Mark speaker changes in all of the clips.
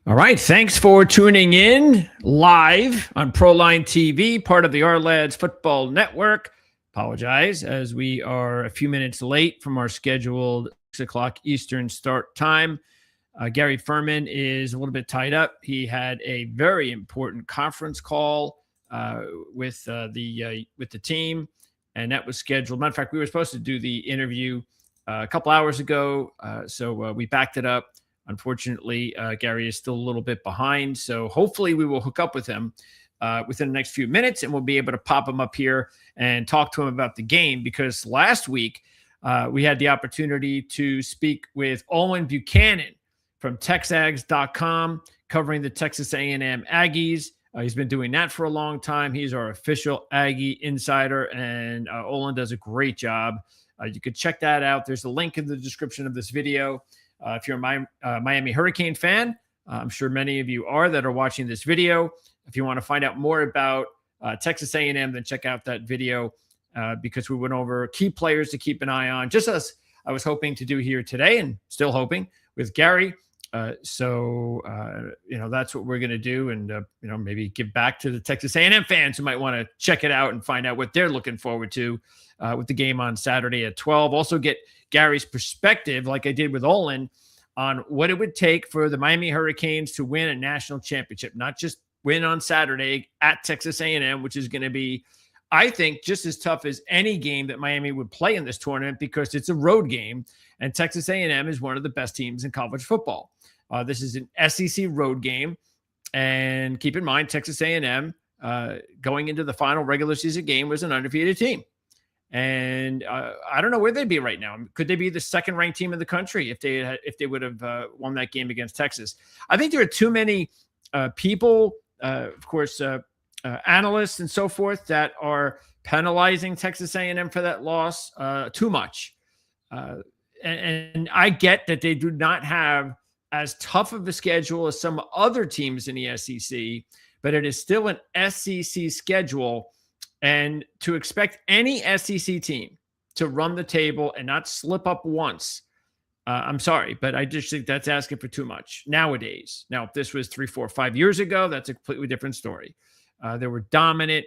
Speaker 1: All right. Thanks for tuning in live on Proline TV, part of the Our Lads Football Network. Apologize as we are a few minutes late from our scheduled 6 o'clock Eastern start time. Gary Ferman is a little bit tied up. He had a very important conference call with the team, and that was scheduled. Matter of fact, we were supposed to do the interview a couple hours ago, so we backed it up. Unfortunately, Gary is still a little bit behind, so hopefully we will hook up with him within the next few minutes, and we'll be able to pop him up here and talk to him about the game, because last week we had the opportunity to speak with Owen Buchanan from TexAgs.com, covering the Texas A&M Aggies. He's been doing that for a long time. He's our official Aggie insider, and Olin does a great job. You could check that out. There's a link in the description of this video. If you're a Miami Hurricane fan, I'm sure many of you are that are watching this video. If you want to find out more about Texas A&M, then check out that video because we went over key players to keep an eye on, just as I was hoping to do here today and still hoping with Gary. So that's what we're going to do, and maybe give back to the Texas A&M fans who might want to check it out and find out what they're looking forward to with the game on Saturday at 12. Also get Gary's perspective, like I did with Olin, on what it would take for the Miami Hurricanes to win a national championship, not just win on Saturday at Texas A&M, which is going to be, I think, just as tough as any game that Miami would play in this tournament, because it's a road game, and Texas A&M is one of the best teams in college football. This is an SEC road game, and keep in mind, Texas A&M going into the final regular season game was an undefeated team. And I don't know where they'd be right now. Could they be the second-ranked team in the country if they would have won that game against Texas? I think there are too many people, of course, analysts and so forth, that are penalizing Texas A&M for that loss too much. And I get that they do not have as tough of a schedule as some other teams in the SEC, but it is still an SEC schedule. And to expect any SEC team to run the table and not slip up once, I'm sorry, but I just think that's asking for too much nowadays. Now, if this was 3, 4, 5 years ago, that's a completely different story. There were dominant,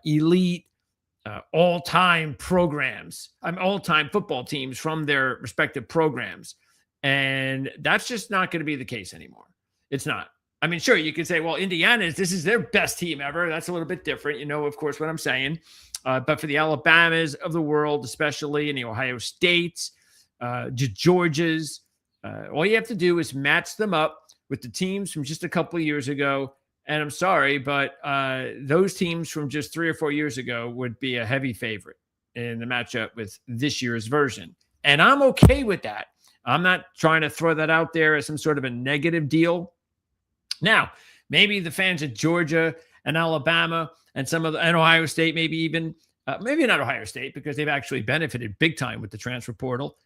Speaker 1: elite, all-time programs, all-time football teams from their respective programs. And that's just not going to be the case anymore. It's not. I mean, sure, you could say, well, this is their best team ever. That's a little bit different. You know, of course, what I'm saying. But for the Alabamas of the world, especially, and the Ohio States, Georgias, all you have to do is match them up with the teams from just a couple of years ago. And I'm sorry, but those teams from just 3 or 4 years ago would be a heavy favorite in the matchup with this year's version. And I'm okay with that. I'm not trying to throw that out there as some sort of a negative deal. Now, maybe the fans at Georgia and Alabama and and Ohio State, maybe even, maybe not Ohio State, because they've actually benefited big time with the transfer portal.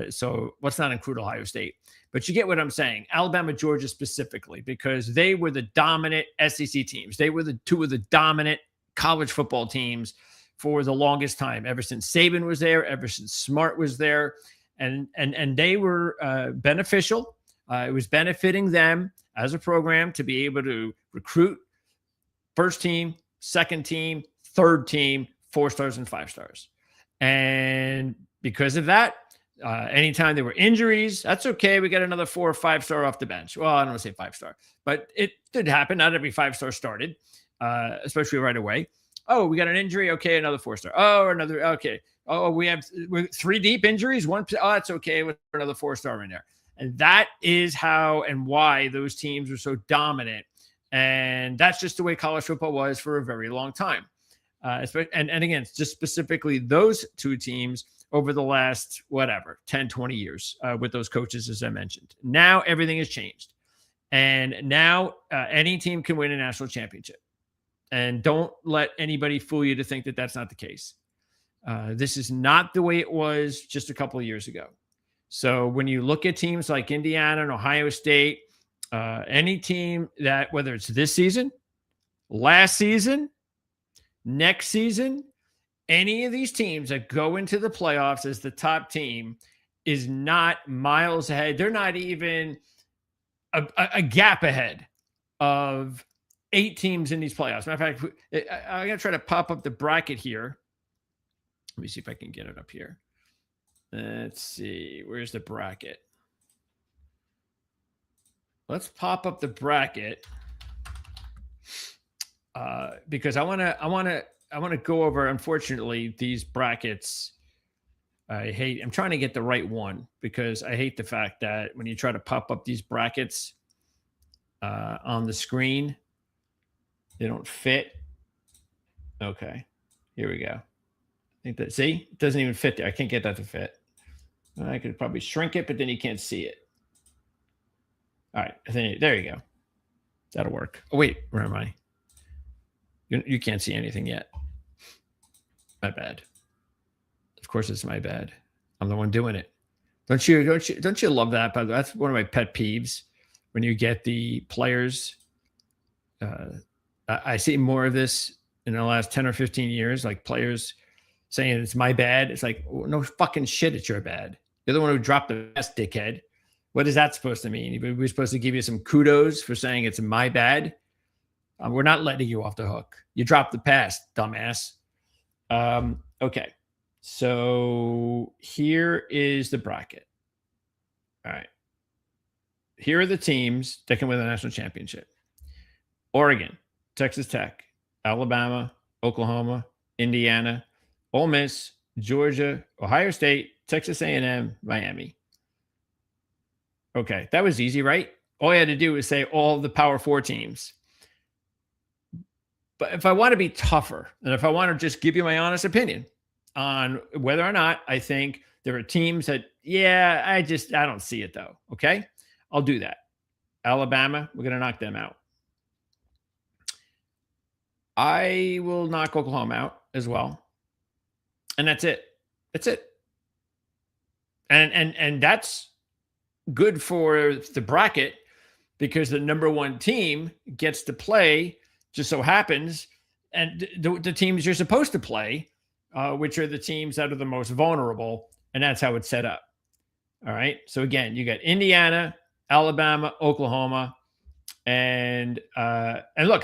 Speaker 1: So let's not include Ohio State. But you get what I'm saying. Alabama, Georgia specifically, because they were the dominant SEC teams. They were the two of the dominant college football teams for the longest time, ever since Saban was there, ever since Smart was there. And they were beneficial. It was benefiting them as a program to be able to recruit first team, second team, third team, 4 stars and 5 stars. And because of that, anytime there were injuries, that's okay. We got another 4 or 5 star off the bench. Well, I don't want to say 5 star, but it did happen. Not every 5 star started, especially right away. Oh, we got an injury. Okay, another 4 star. Oh, another. Okay. Oh, we're 3 deep injuries. Oh, that's okay. With another 4 star in there. And that is how and why those teams were so dominant. And that's just the way college football was for a very long time. And again, just specifically those 2 teams over the last, 10, 20 years with those coaches, as I mentioned. Now everything has changed. And now any team can win a national championship. And don't let anybody fool you to think that that's not the case. This is not the way it was just a couple of years ago. So when you look at teams like Indiana and Ohio State, any team that, whether it's this season, last season, next season, any of these teams that go into the playoffs as the top team is not miles ahead. They're not even a gap ahead of 8 teams in these playoffs. Matter of fact, I'm going to try to pop up the bracket here. Let me see if I can get it up here. Let's see. Where's the bracket? Let's pop up the bracket because I want to go over. Unfortunately, these brackets. I'm trying to get the right one because I hate the fact that when you try to pop up these brackets on the screen, they don't fit. Okay, here we go. I think that, see, it doesn't even fit there. I can't get that to fit. I could probably shrink it, but then you can't see it. All right, I think there you go. That'll work. Oh wait, where am I? You can't see anything yet. My bad. Of course, it's my bad. I'm the one doing it. Don't you love that? But that's one of my pet peeves when you get the players. I see more of this in the last 10 or 15 years, like players saying it's my bad. It's like, no fucking shit, it's your bad. You're the one who dropped the pass, dickhead. What is that supposed to mean? We're supposed to give you some kudos for saying it's my bad. We're not letting you off the hook. You dropped the pass, dumbass. Okay. So here is the bracket. All right. Here are the teams that can win the national championship. Oregon, Texas Tech, Alabama, Oklahoma, Indiana, Ole Miss, Georgia, Ohio State, Texas A&M, Miami. Okay, that was easy, right? All I had to do was say all the Power 4 teams. But if I want to be tougher, and if I want to just give you my honest opinion on whether or not I think there are teams that, I don't see it though. Okay, I'll do that. Alabama, we're going to knock them out. I will knock Oklahoma out as well. And that's it. That's it. And that's good for the bracket because the number one team gets to play, just so happens, and the teams you're supposed to play, which are the teams that are the most vulnerable, and that's how it's set up. All right. So again, you got Indiana, Alabama, Oklahoma, and look,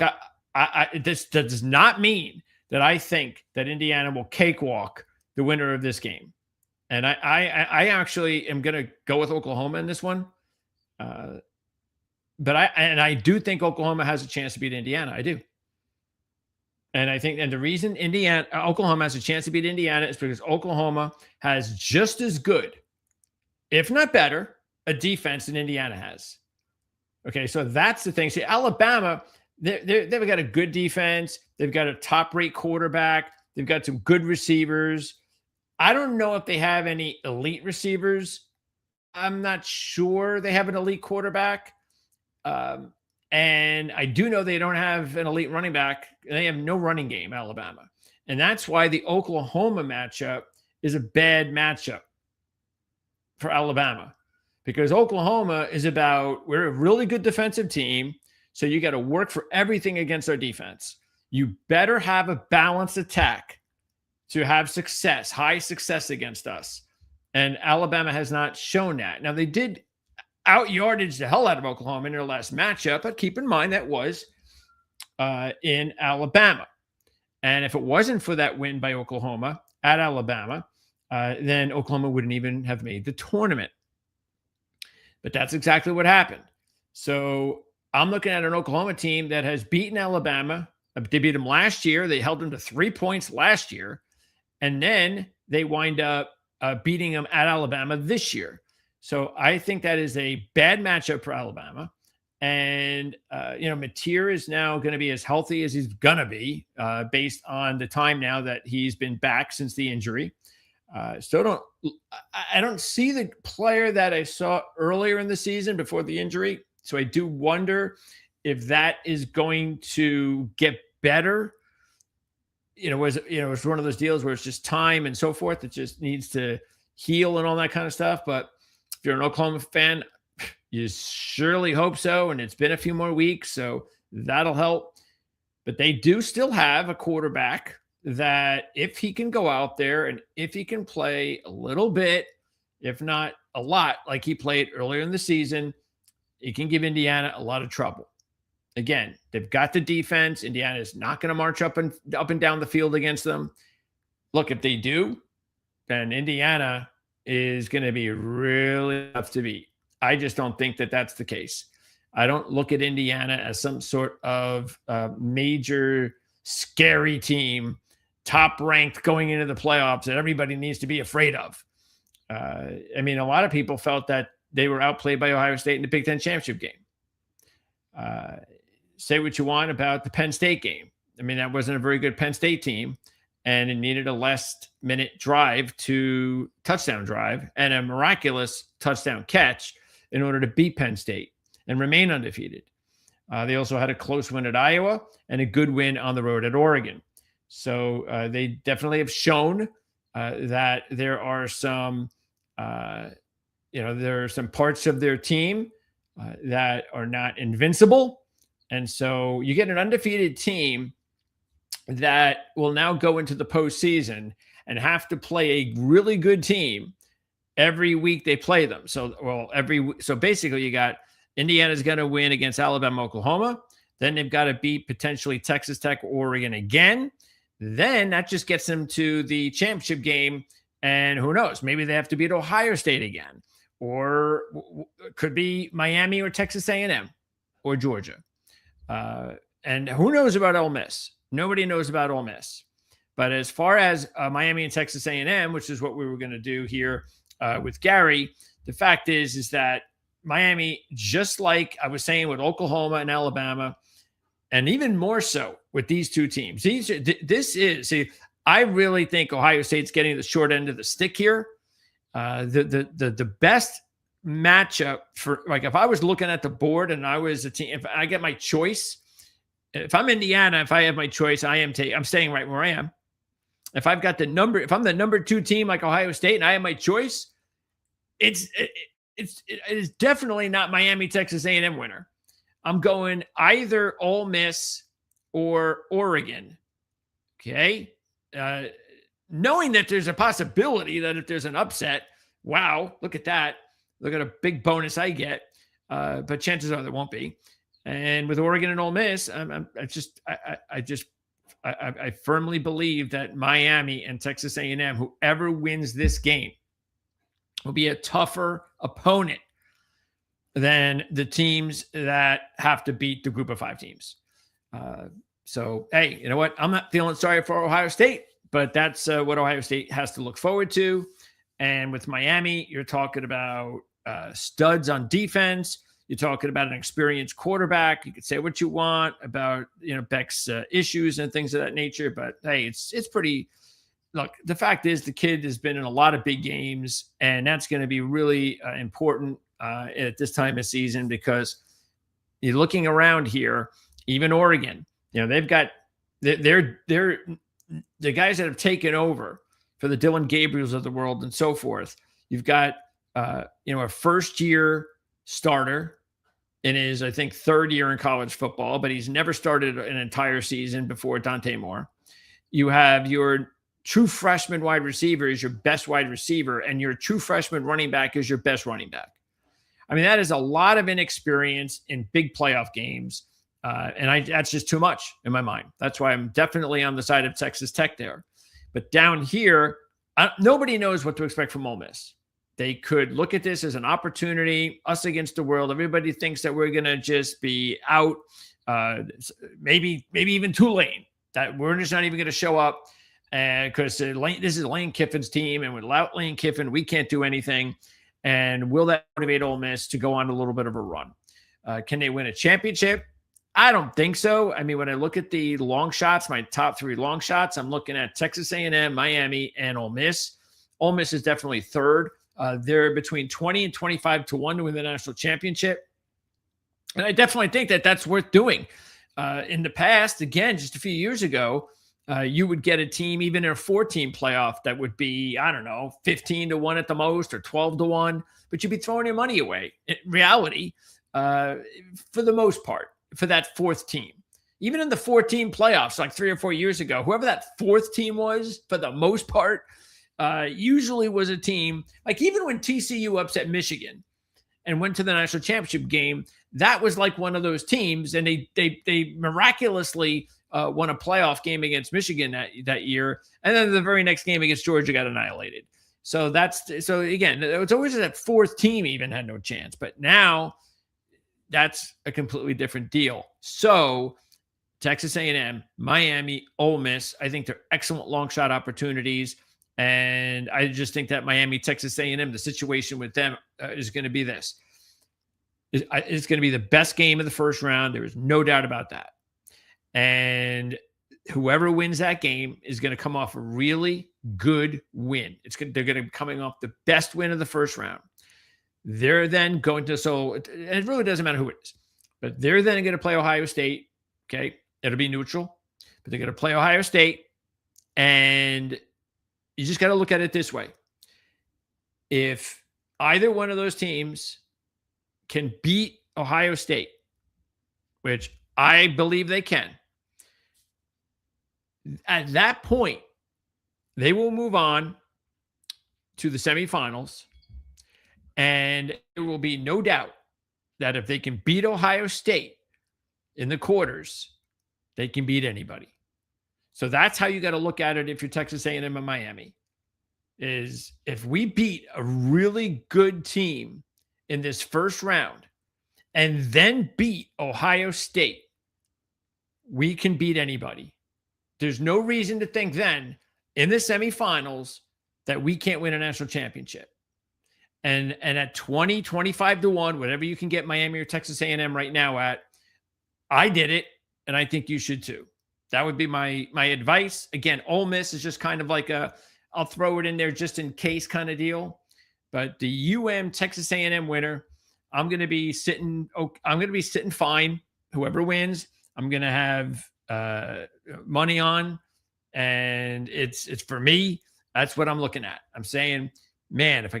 Speaker 1: this does not mean that I think that Indiana will cakewalk the winner of this game. And I actually am going to go with Oklahoma in this one. But I do think Oklahoma has a chance to beat Indiana. I do. And I think, and the reason Oklahoma has a chance to beat Indiana is because Oklahoma has just as good, if not better, a defense than Indiana has. Okay, so that's the thing. See, Alabama, they've got a good defense. They've got a top-rate quarterback. They've got some good receivers. I don't know if they have any elite receivers. I'm not sure they have an elite quarterback. And I do know they don't have an elite running back. They have no running game, Alabama. And that's why the Oklahoma matchup is a bad matchup for Alabama. Because Oklahoma is we're a really good defensive team. So you got to work for everything against our defense. You better have a balanced attack to have success, high success against us. And Alabama has not shown that. Now, they did out yardage the hell out of Oklahoma in their last matchup, but keep in mind that was in Alabama. And if it wasn't for that win by Oklahoma at Alabama, then Oklahoma wouldn't even have made the tournament. But that's exactly what happened. So I'm looking at an Oklahoma team that has beaten Alabama. They beat them last year. They held them to 3 points last year. And then they wind up beating them at Alabama this year. So I think that is a bad matchup for Alabama. And, Mateer is now going to be as healthy as he's going to be based on the time now that he's been back since the injury. I don't see the player that I saw earlier in the season before the injury. So I do wonder if that is going to get better. It's one of those deals where it's just time and so forth. It just needs to heal and all that kind of stuff. But if you're an Oklahoma fan, you surely hope so. And it's been a few more weeks, so that'll help. But they do still have a quarterback that if he can go out there and if he can play a little bit, if not a lot, like he played earlier in the season, it can give Indiana a lot of trouble. Again, they've got the defense. Indiana is not going to march up and down the field against them. Look, if they do, then Indiana is going to be really tough to beat. I just don't think that that's the case. I don't look at Indiana as some sort of major scary team, top ranked going into the playoffs that everybody needs to be afraid of. I mean, a lot of people felt that they were outplayed by Ohio State in the Big Ten championship game. Say what you want about the Penn State game. I mean, that wasn't a very good Penn State team, and it needed a last-minute touchdown drive and a miraculous touchdown catch in order to beat Penn State and remain undefeated. They also had a close win at Iowa and a good win on the road at Oregon. So they definitely have shown that there are some, there are some parts of their team that are not invincible. And so you get an undefeated team that will now go into the postseason and have to play a really good team every week they play them. So basically you got Indiana's going to win against Alabama, Oklahoma. Then they've got to beat potentially Texas Tech, Oregon again. Then that just gets them to the championship game. And who knows, maybe they have to beat Ohio State again, or it could be Miami or Texas A&M or Georgia. And who knows about Ole Miss? Nobody knows about Ole Miss. But as far as Miami and Texas A&M, which is what we were going to do here with Gary, the fact is that Miami, just like I was saying with Oklahoma and Alabama, and even more so with these two teams, I really think Ohio State's getting the short end of the stick here. The best matchup for, like, if I was looking at the board and I was a team, if I get my choice, if I'm Indiana, if I have my choice, I'm staying right where I am. If I'm the number 2 team like Ohio State and I have my choice, it is definitely not Miami, Texas A&M winner. I'm going either Ole Miss or Oregon. Okay. Knowing that there's a possibility that if there's an upset, wow, look at that. Look at a big bonus I get. But chances are there won't be. And with Oregon and Ole Miss, I firmly believe that Miami and Texas A&M, whoever wins this game, will be a tougher opponent than the teams that have to beat the group of 5 teams. So, hey, you know what? I'm not feeling sorry for Ohio State, but that's what Ohio State has to look forward to. And with Miami, you're talking about studs on defense. You're talking about an experienced quarterback. You could say what you want about, Beck's issues and things of that nature, but hey, it's pretty. Look, the fact is the kid has been in a lot of big games, and that's going to be really important at this time of season, because you're looking around here, even Oregon, they've got they're the guys that have taken over for the Dylan Gabriels of the world and so forth. You've got a first-year starter in his, I think, 3rd year in college football, but he's never started an entire season before Dante Moore. You have your true freshman wide receiver is your best wide receiver, and your true freshman running back is your best running back. I mean, that is a lot of inexperience in big playoff games, and that's just too much in my mind. That's why I'm definitely on the side of Texas Tech there. But down here, nobody knows what to expect from Ole Miss. They could look at this as an opportunity, us against the world. Everybody thinks that we're going to just be out, maybe even Tulane, that we're just not even going to show up, because this is Lane Kiffin's team, and without Lane Kiffin, we can't do anything. And will that motivate Ole Miss to go on a little bit of a run? Can they win a championship? I don't think so. I mean, when I look at the long shots, my top 3 long shots, I'm looking at Texas A&M, Miami, and Ole Miss. Ole Miss is definitely 3rd. They're between 20 and 25 to 1 to win the national championship. And I definitely think that that's worth doing. In the past, again, just a few years ago, you would get a team, even in a 4-team playoff, that would be, 15 to 1 at the most, or 12 to 1, but you'd be throwing your money away. In reality, for the most part, for that 4th team. Even in the 4-team playoffs, like 3 or 4 years ago, whoever that 4th team was, for the most part, usually was a team, like even when TCU upset Michigan, and went to the national championship game, that was like one of those teams, and they miraculously won a playoff game against Michigan that year, and then the very next game against Georgia got annihilated. So again, it's always that fourth team even had no chance, but now that's a completely different deal. So Texas A&M, Miami, Ole Miss, I think they're excellent long shot opportunities. And I just think that Miami, Texas A&M, the situation with them is going to be this. It's going to be the best game of the first round. There is no doubt about that. And whoever wins that game is going to come off a really good win. They're going to be coming off the best win of the first round. They're then going to, and it really doesn't matter who it is, but they're then going to play Ohio State. Okay. It'll be neutral, but they're going to play Ohio State. And you just got to look at it this way. If either one of those teams can beat Ohio State, which I believe they can, at that point, they will move on to the semifinals. And there will be no doubt that if they can beat Ohio State in the quarters, they can beat anybody. So that's how you got to look at it if you're Texas A&M and Miami, is if we beat a really good team in this first round and then beat Ohio State, we can beat anybody. There's no reason to think then in the semifinals that we can't win a national championship. And at 20, 25 to 1, whatever you can get Miami or Texas A&M right now at, I did it, and I think you should too. That would be my advice. Again, Ole Miss is just kind of like I'll throw it in there just in case kind of deal. But the Texas A&M winner, I'm going to be sitting fine. Whoever wins, I'm going to have money on, and it's for me. That's what I'm looking at. I'm saying, man, if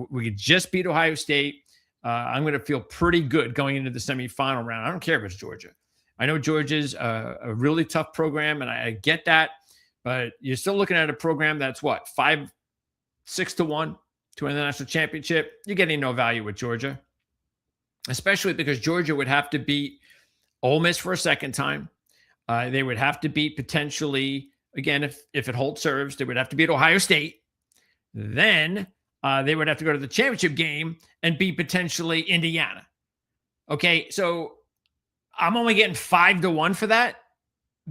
Speaker 1: we could just beat Ohio State, I'm going to feel pretty good going into the semifinal round. I don't care if it's Georgia. I know Georgia's a really tough program, and I get that, but you're still looking at a program that's 5-6 to 1 to win the national championship. You're getting no value with Georgia, especially because Georgia would have to beat Ole Miss for a second time. They would have to beat potentially, again, if it holds serves, they would have to beat Ohio State. Then they would have to go to the championship game and beat potentially Indiana. Okay, so I'm only getting 5 to 1 for that,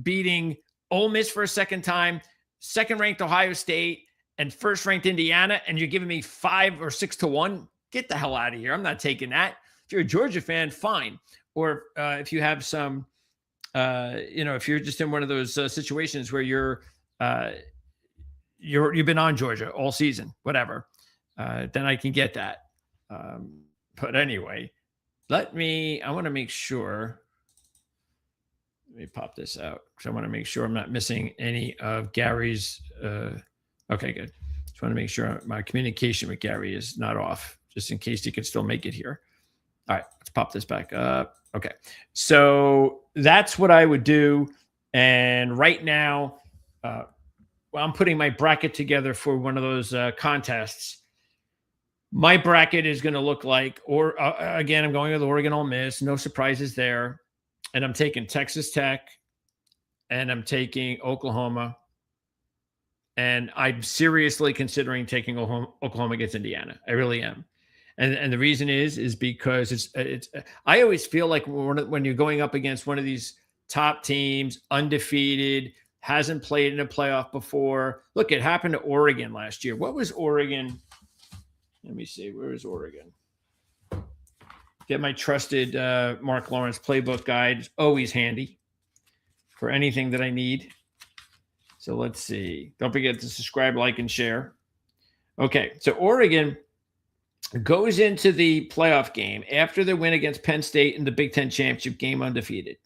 Speaker 1: beating Ole Miss for a second time, second-ranked Ohio State, and first-ranked Indiana, and you're giving me 5 or 6 to 1? Get the hell out of here. I'm not taking that. If you're a Georgia fan, fine. Or if you have some, if you're just in one of those situations where you've been on Georgia all season, whatever, then I can get that. But anyway, I want to make sure. Let me pop this out because I want to make sure I'm not missing any of Gary's. Okay, good. Just want to make sure my communication with Gary is not off, just in case he could still make it here. All right, let's pop this back up. Okay, so that's what I would do. And right now, I'm putting my bracket together for one of those contests. My bracket is going to look like, again, I'm going with Oregon, Ole Miss. No surprises there. And I'm taking Texas Tech, and I'm taking Oklahoma. And I'm seriously considering taking Oklahoma against Indiana. I really am. And the reason is because it's. I always feel like when you're going up against one of these top teams, undefeated, hasn't played in a playoff before. Look, it happened to Oregon last year. What was Oregon? Let me see. Where is Oregon? Get my trusted Mark Lawrence playbook guide. It's always handy for anything that I need. So let's see. Don't forget to subscribe, like, and share. Okay, so Oregon goes into the playoff game after their win against Penn State in the Big Ten championship game undefeated.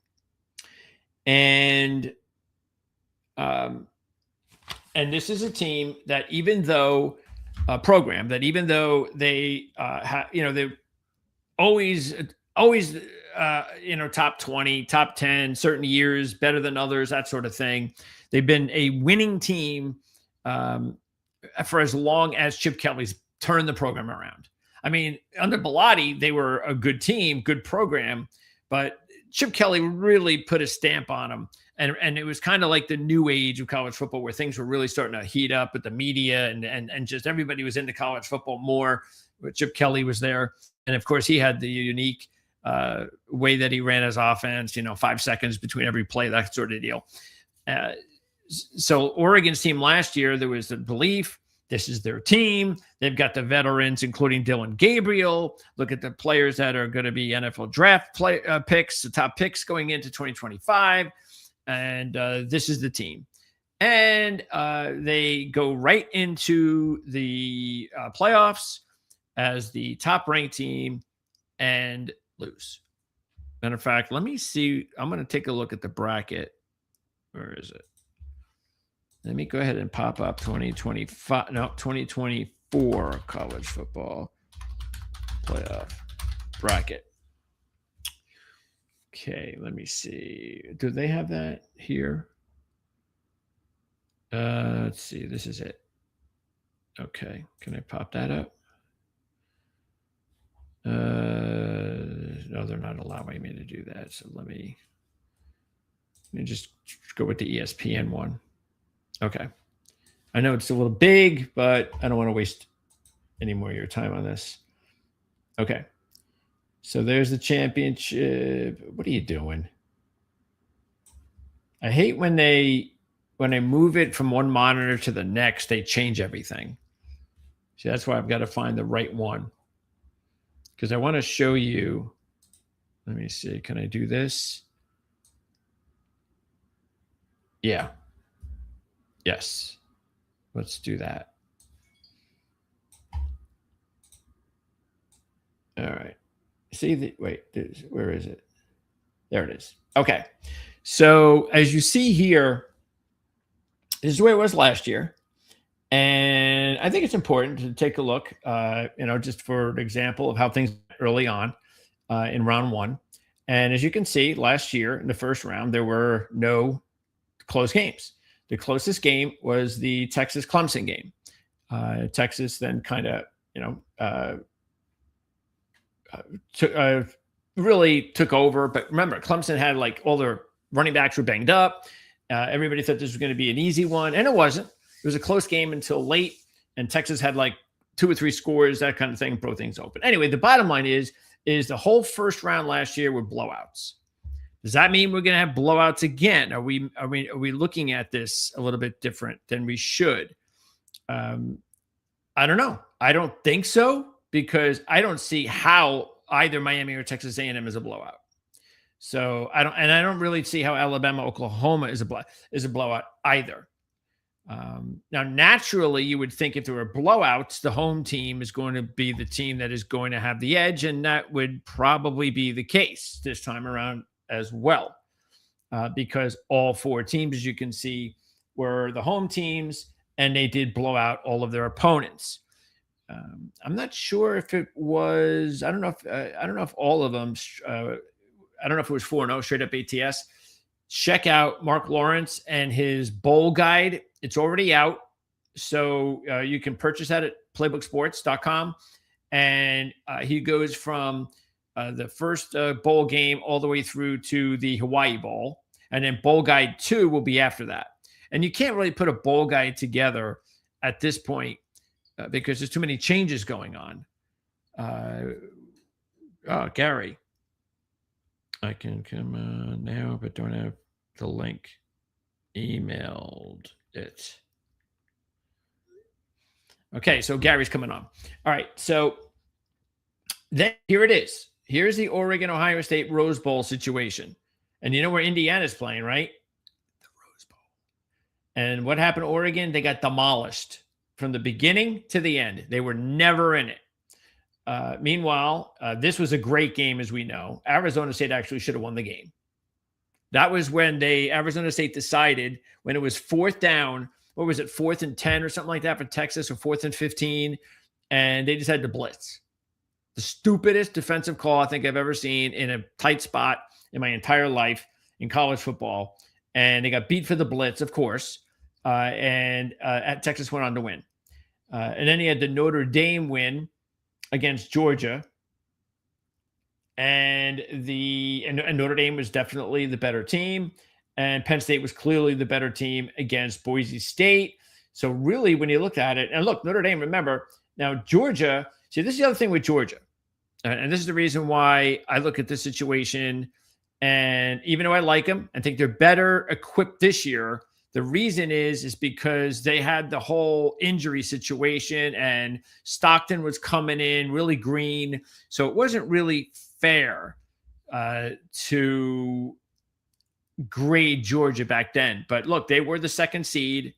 Speaker 1: And this is a team that even though they they're always top 20, top 10, certain years better than others, that sort of thing. They've been a winning team for as long as Chip Kelly's turned the program around. I mean, under Bellotti, they were a good team, good program, but Chip Kelly really put a stamp on them. And it was kind of like the new age of college football where things were really starting to heat up with the media and just everybody was into college football more. Chip Kelly was there. And of course, he had the unique way that he ran his offense, 5 seconds between every play, that sort of deal. So Oregon's team last year, there was the belief this is their team. They've got the veterans, including Dylan Gabriel. Look at the players that are going to be NFL draft picks, the top picks going into 2025. And this is the team. And they go right into the playoffs as the top-ranked team and lose. Matter of fact, let me see. I'm going to take a look at the bracket. Where is it? Let me go ahead and pop up 2024 college football playoff bracket. Okay, let me see. Do they have that here? Let's see. This is it. Okay, can I pop that up? No, they're not allowing me to do that. So let me just go with the ESPN one. Okay. I know it's a little big, but I don't want to waste any more of your time on this. Okay. So there's the championship. What are you doing? I hate when they move it from one monitor to the next, they change everything. So that's why I've got to find the right one. Because I want to show you. Let me see. Can I do this? Yeah. Yes. Let's do that. All right. See wait, where is it? There it is. Okay. So as you see here, this is the way it was last year. And I think it's important to take a look, just for an example of how things early on in round one. And as you can see, last year in the first round, there were no close games. The closest game was the Texas-Clemson game. Texas then kind of, really took over. But remember, Clemson had like all their running backs were banged up. Everybody thought this was going to be an easy one, and it wasn't. It was a close game until late, and Texas had like 2 or 3 scores, that kind of thing, broke things open. Anyway, the bottom line is the whole first round last year were blowouts. Does that mean we're going to have blowouts again? Are we looking at this a little bit different than we should? I don't know. I don't think so, because I don't see how either Miami or Texas A&M is a blowout. So I don't really see how Alabama, Oklahoma is a blowout either. Now, naturally, you would think if there were blowouts, the home team is going to be the team that is going to have the edge, and that would probably be the case this time around as well, because all 4 teams, as you can see, were the home teams, and they did blow out all of their opponents. I'm not sure if it was. I don't know if all of them. I don't know if it was 4-0 straight up ATS. Check out Mark Lawrence and his bowl guide. It's already out, so you can purchase that at playbooksports.com. And he goes from the first bowl game all the way through to the Hawaii Bowl. And then bowl guide 2 will be after that. And you can't really put a bowl guide together at this point because there's too many changes going on. Gary. I can come on now, but don't have the link. Emailed it. Okay, so Gary's coming on. All right, so then here it is. Here's the Oregon-Ohio State Rose Bowl situation. And you know where Indiana's playing, right? The Rose Bowl. And what happened to Oregon? They got demolished from the beginning to the end. They were never in it. Meanwhile, this was a great game, as we know. Arizona State actually should have won the game. That was when Arizona State decided when it was 4th down, what was it, 4th and 10 or something like that for Texas, or 4th and 15, and they decided to blitz. The stupidest defensive call I think I've ever seen in a tight spot in my entire life in college football. And they got beat for the blitz, of course, and Texas went on to win. And then he had the Notre Dame win against Georgia, and Notre Dame was definitely the better team, and Penn State was clearly the better team against Boise State. So really, when you look at it, and look, Notre Dame, remember, now Georgia, see, this is the other thing with Georgia, and this is the reason why I look at this situation, and even though I like them and think they're better equipped this year, the reason is because they had the whole injury situation, and Stockton was coming in really green, so it wasn't really fair to grade Georgia back then. But look, they were the second seed,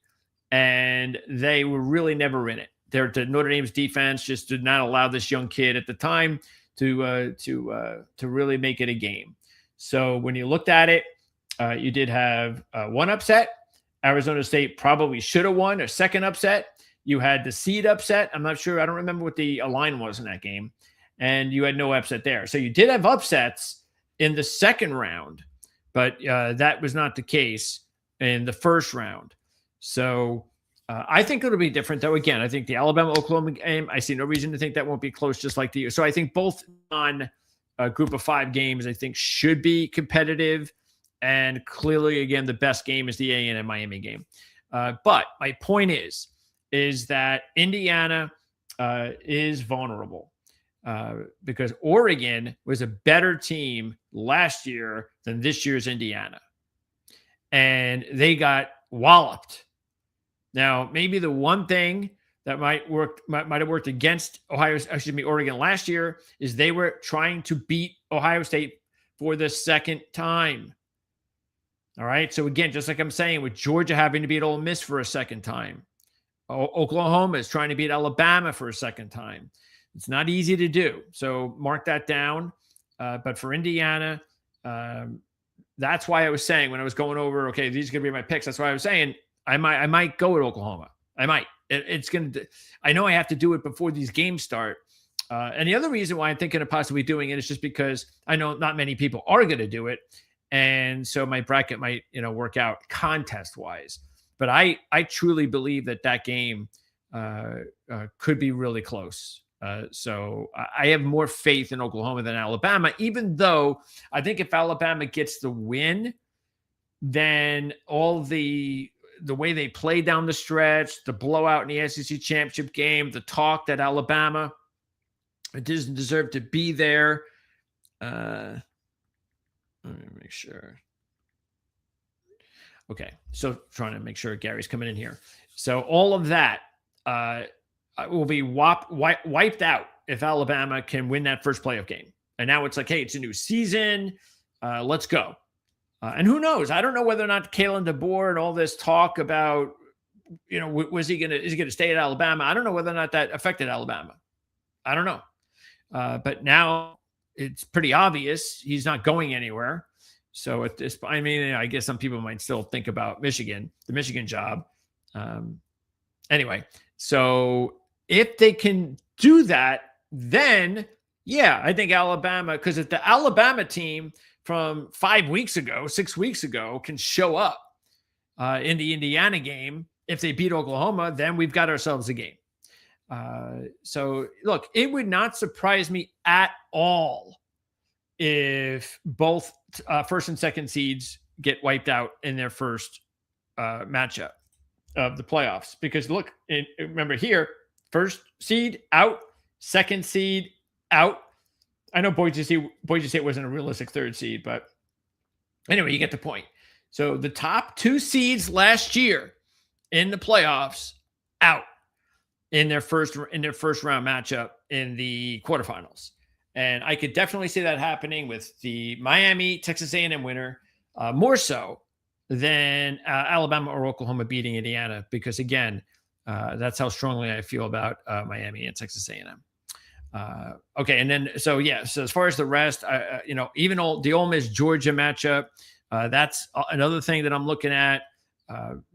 Speaker 1: and they were really never in it. The Notre Dame's defense just did not allow this young kid at the time to really make it a game. So when you looked at it, you did have one upset. Arizona State probably should have won. A second upset. You had the seed upset. I'm not sure. I don't remember what the line was in that game. And you had no upset there. So you did have upsets in the second round, but that was not the case in the first round. So I think it'll be different, though. Again, I think the Alabama-Oklahoma game, I see no reason to think that won't be close, just like the – so I think both on a group of 5 games, I think, should be competitive. And clearly, again, the best game is the A&M Miami game. But my point is that Indiana is vulnerable because Oregon was a better team last year than this year's Indiana. And they got walloped. Now, maybe the one thing that might have worked against Oregon last year is they were trying to beat Ohio State for the second time. All right. So again, just like I'm saying, with Georgia having to beat Ole Miss for a second time, Oklahoma is trying to beat Alabama for a second time. It's not easy to do. So mark that down. But for Indiana, that's why I was saying when I was going over, okay, these are going to be my picks. That's why I was saying I might go with Oklahoma. I might. It's going to. I know I have to do it before these games start. And the other reason why I'm thinking of possibly doing it is just because I know not many people are going to do it. And so my bracket might, work out contest wise, but I truly believe that game could be really close. So I have more faith in Oklahoma than Alabama, even though I think if Alabama gets the win, then all the way they play down the stretch, the blowout in the SEC championship game, the talk that Alabama doesn't deserve to be there. Let me make sure. Okay, so trying to make sure Gary's coming in here. So all of that will be wiped out if Alabama can win that first playoff game. And now it's like, hey, it's a new season. Let's go. And who knows? I don't know whether or not Kalen DeBoer and all this talk about, is he going to stay at Alabama? I don't know whether or not that affected Alabama. I don't know. But now it's pretty obvious he's not going anywhere. So at this, I guess some people might still think about the Michigan job. Anyway, so if they can do that, then yeah, I think Alabama, because if the Alabama team from 6 weeks ago can show up in the Indiana game, if they beat Oklahoma, then we've got ourselves a game. So look, it would not surprise me at all if both first and second seeds get wiped out in their first matchup of the playoffs. Because look, remember here, first seed out, second seed out. I know Boise State wasn't a realistic third seed, but anyway, you get the point. So the top 2 seeds last year in the playoffs out in their first round matchup in the quarterfinals. And I could definitely see that happening with the Miami, Texas A&M winner, more so than Alabama or Oklahoma beating Indiana, because again, that's how strongly I feel about Miami and Texas A&M. Okay, and then so as far as the rest, even the Ole Miss Georgia matchup, that's another thing that I'm looking at.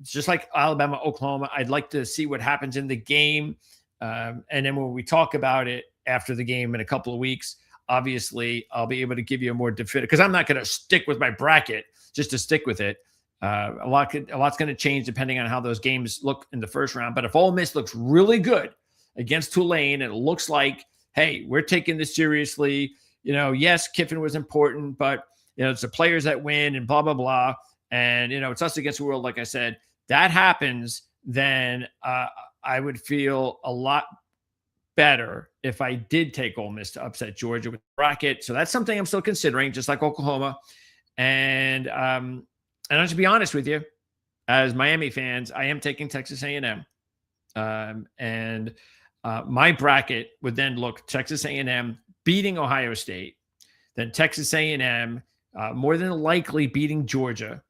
Speaker 1: Just like Alabama, Oklahoma, I'd like to see what happens in the game. And then when we talk about it after the game in a couple of weeks, obviously I'll be able to give you a more definitive, because I'm not going to stick with my bracket just to stick with it. A lot's going to change depending on how those games look in the first round. But if Ole Miss looks really good against Tulane, and it looks like hey, we're taking this seriously. Yes, Kiffin was important, but it's the players that win and blah, blah, blah. And, it's us against the world. Like I said, that happens, then I would feel a lot better if I did take Ole Miss to upset Georgia with the bracket. So that's something I'm still considering, just like Oklahoma. And I'll just be honest with you, as Miami fans, I am taking Texas A&M. And my bracket would then look Texas A&M beating Ohio State, then Texas A&M more than likely beating Georgia.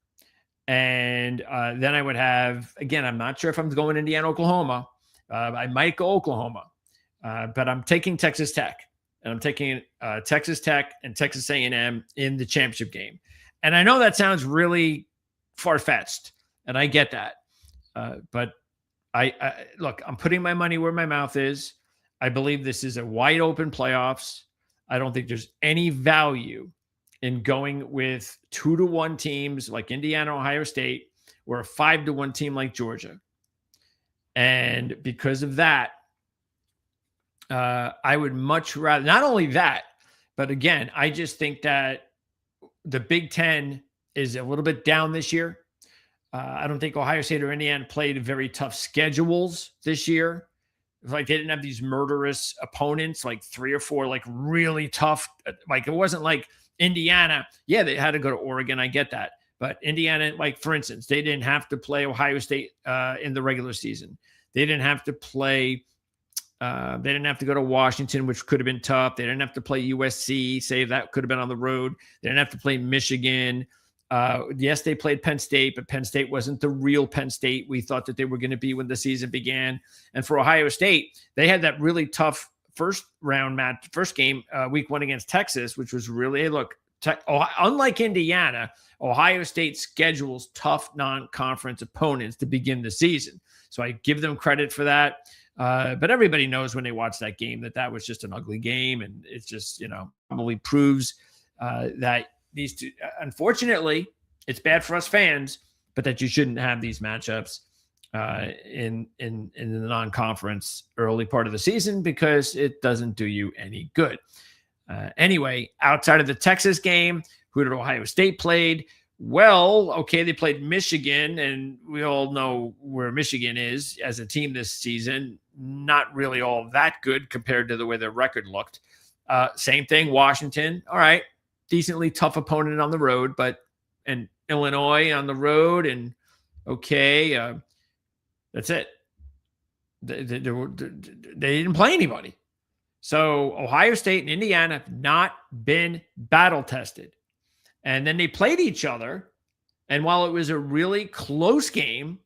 Speaker 1: And then I would have, again, I'm not sure if I'm going Indiana, Oklahoma. I might go Oklahoma, but I'm taking Texas Tech, and I'm taking Texas Tech and Texas A&M in the championship game. And I know that sounds really far-fetched, and I get that. But I look, I'm putting my money where my mouth is. I believe this is a wide open playoffs. I don't think there's any value in going with 2-1 teams like Indiana, Ohio State, or a 5-1 team like Georgia. And because of that, I would much rather, not only that, but again, I just think that the Big Ten is a little bit down this year. I don't think Ohio State or Indiana played very tough schedules this year. Like they didn't have these murderous opponents, like 3 or 4, like really tough. Like it wasn't like Indiana. Yeah, they had to go to Oregon. I get that. But Indiana, like for instance, they didn't have to play Ohio State in the regular season. They didn't have to play. They didn't have to go to Washington, which could have been tough. They didn't have to play USC. Say that could have been on the road. They didn't have to play Michigan. Yes, they played Penn State, but Penn State wasn't the real Penn State we thought that they were going to be when the season began. And for Ohio State, they had that really tough first game, week 1 against Texas, which was really, hey, look, unlike Indiana, Ohio State schedules tough non-conference opponents to begin the season. So I give them credit for that. But everybody knows when they watch that game that was just an ugly game. And it's just, probably proves that these two, unfortunately, it's bad for us fans, but that you shouldn't have these matchups in the non-conference early part of the season because it doesn't do you any good. Anyway, outside of the Texas game, who did Ohio State played? Well, okay, they played Michigan, and we all know where Michigan is as a team this season. Not really all that good compared to the way their record looked. Same thing, Washington. All right, decently tough opponent on the road, and Illinois on the road, and okay, that's it. They didn't play anybody. So Ohio State and Indiana have not been battle tested. And then they played each other. And while it was a really close game,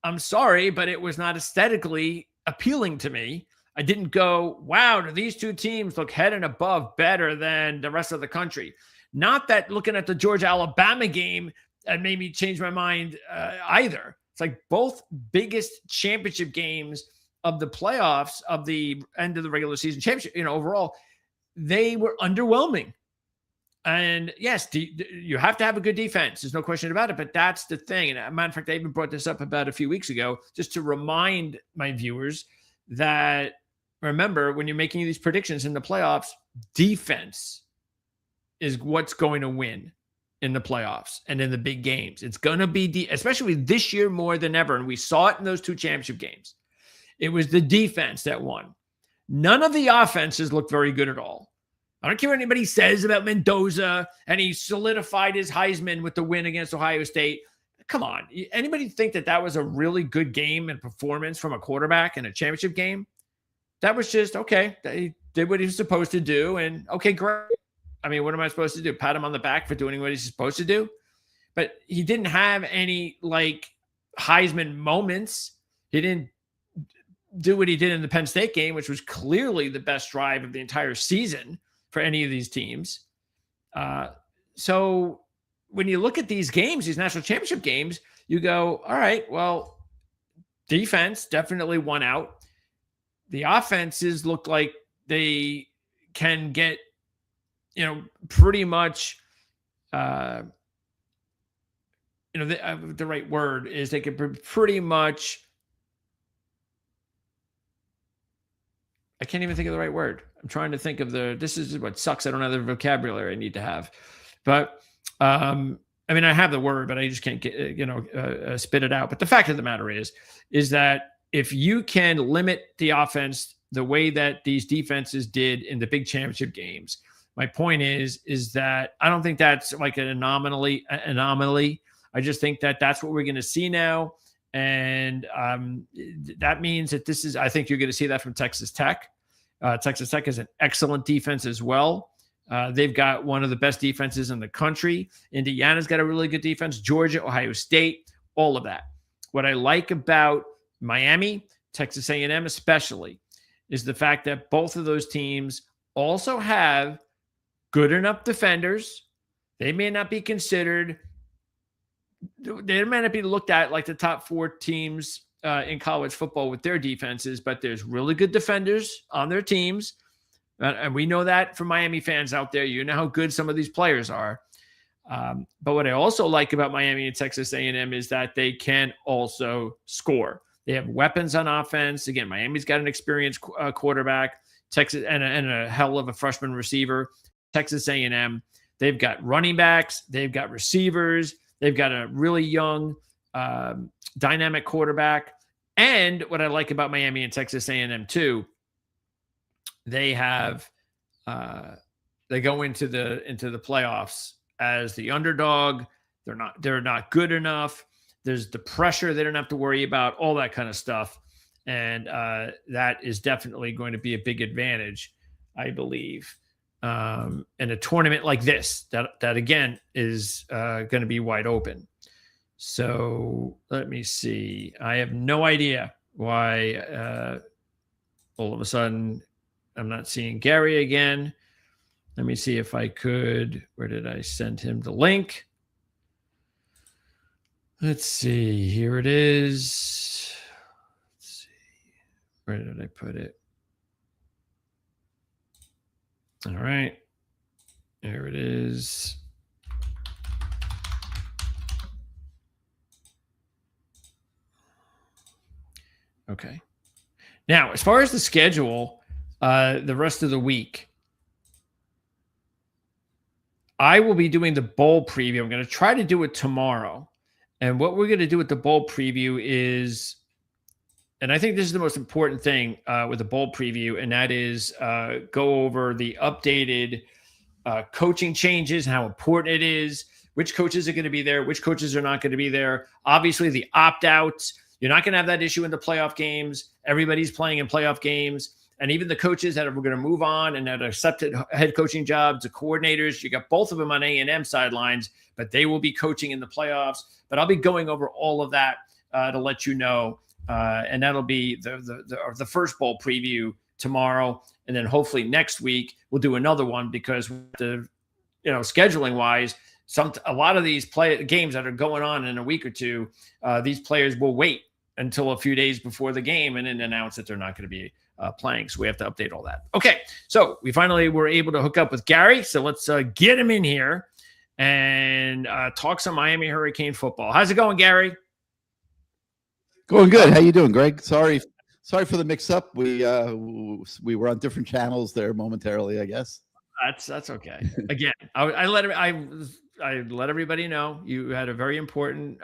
Speaker 1: I'm sorry, but it was not aesthetically appealing to me. I didn't go, wow, do these two teams look head and above better than the rest of the country? Not that looking at the Georgia-Alabama game made me change my mind either. It's like both biggest championship games of the playoffs of the end of the regular season championship, overall, they were underwhelming. And yes, you have to have a good defense. There's no question about it, but that's the thing. And as a matter of fact, I even brought this up about a few weeks ago, just to remind my viewers that, remember, when you're making these predictions in the playoffs, defense is what's going to win in the playoffs and in the big games. It's going to be, especially this year more than ever, and we saw it in those 2 championship games. It was the defense that won. None of the offenses looked very good at all. I don't care what anybody says about Mendoza, and he solidified his Heisman with the win against Ohio State. Come on. Anybody think that was a really good game and performance from a quarterback in a championship game? That was just, okay, he did what he was supposed to do, and okay, great. I mean, what am I supposed to do? Pat him on the back for doing what he's supposed to do? But he didn't have any, like, Heisman moments. He didn't do what he did in the Penn State game, which was clearly the best drive of the entire season for any of these teams. So when you look at these games, these national championship games, you go, all right, well, defense definitely won out. The offenses look like they can get, pretty much, the right word is they can pretty much I can't even think of the right word. I'm trying to think of this is what sucks. I don't have the vocabulary I need to have, but I mean, I have the word, but I just can't get, spit it out. But the fact of the matter is that if you can limit the offense the way that these defenses did in the big championship games, my point is that I don't think that's like an anomaly. I just think that that's what we're going to see now. And that means that I think you're going to see that from Texas Tech. Texas Tech is an excellent defense as well. They've got one of the best defenses in the country. Indiana's got a really good defense. Georgia, Ohio State, all of that. What I like about Miami, Texas A&M especially, is the fact that both of those teams also have good enough defenders. They may not be considered, they may not be looked at like the top 4 teams in college football with their defenses, but there's really good defenders on their teams. And we know that from Miami fans out there. You know how good some of these players are. But what I also like about Miami and Texas A&M is that they can also score. They have weapons on offense. Again, Miami's got an experienced quarterback, Texas, and a hell of a freshman receiver. Texas A&M, they've got running backs, they've got receivers, they've got a really young, dynamic quarterback. And what I like about Miami and Texas A&M too, they have they go into the playoffs as the underdog. They're not good enough. There's the pressure they don't have to worry about, all that kind of stuff. And that is definitely going to be a big advantage, I believe. In a tournament like this, that again is going to be wide open. So let me see. I have no idea why all of a sudden I'm not seeing Gary again. Let me see if I could. Where did I send him the link? Let's see. Here it is. Let's see. Where did I put it? All right. There it is. Okay. Now, as far as the schedule, the rest of the week, I will be doing the bowl preview. I'm going to try to do it tomorrow. And what we're going to do with the bowl preview is, and I think this is the most important thing with the bowl preview, and that is go over the updated coaching changes, how important it is, which coaches are going to be there, which coaches are not going to be there. Obviously, the opt-outs. You're not going to have that issue in the playoff games. Everybody's playing in playoff games. And even the coaches that are going to move on and that accepted head coaching jobs, the coordinators, you got both of them on A&M sidelines, but they will be coaching in the playoffs. But I'll be going over all of that to let you know. And that'll be the first bowl preview tomorrow. And then hopefully next week we'll do another one because scheduling wise, a lot of these games that are going on in a week or two, these players will wait until a few days before the game and then announce that they're not going to be playing. So we have to update all that. Okay, so we finally were able to hook up with Gary. So let's get him in here and talk some Miami Hurricane football. How's it going, Gary?
Speaker 2: Going good. How you doing, Greg? Sorry for the mix-up. We were on different channels there momentarily, I guess.
Speaker 1: That's okay. Again, I let everybody know you had a very important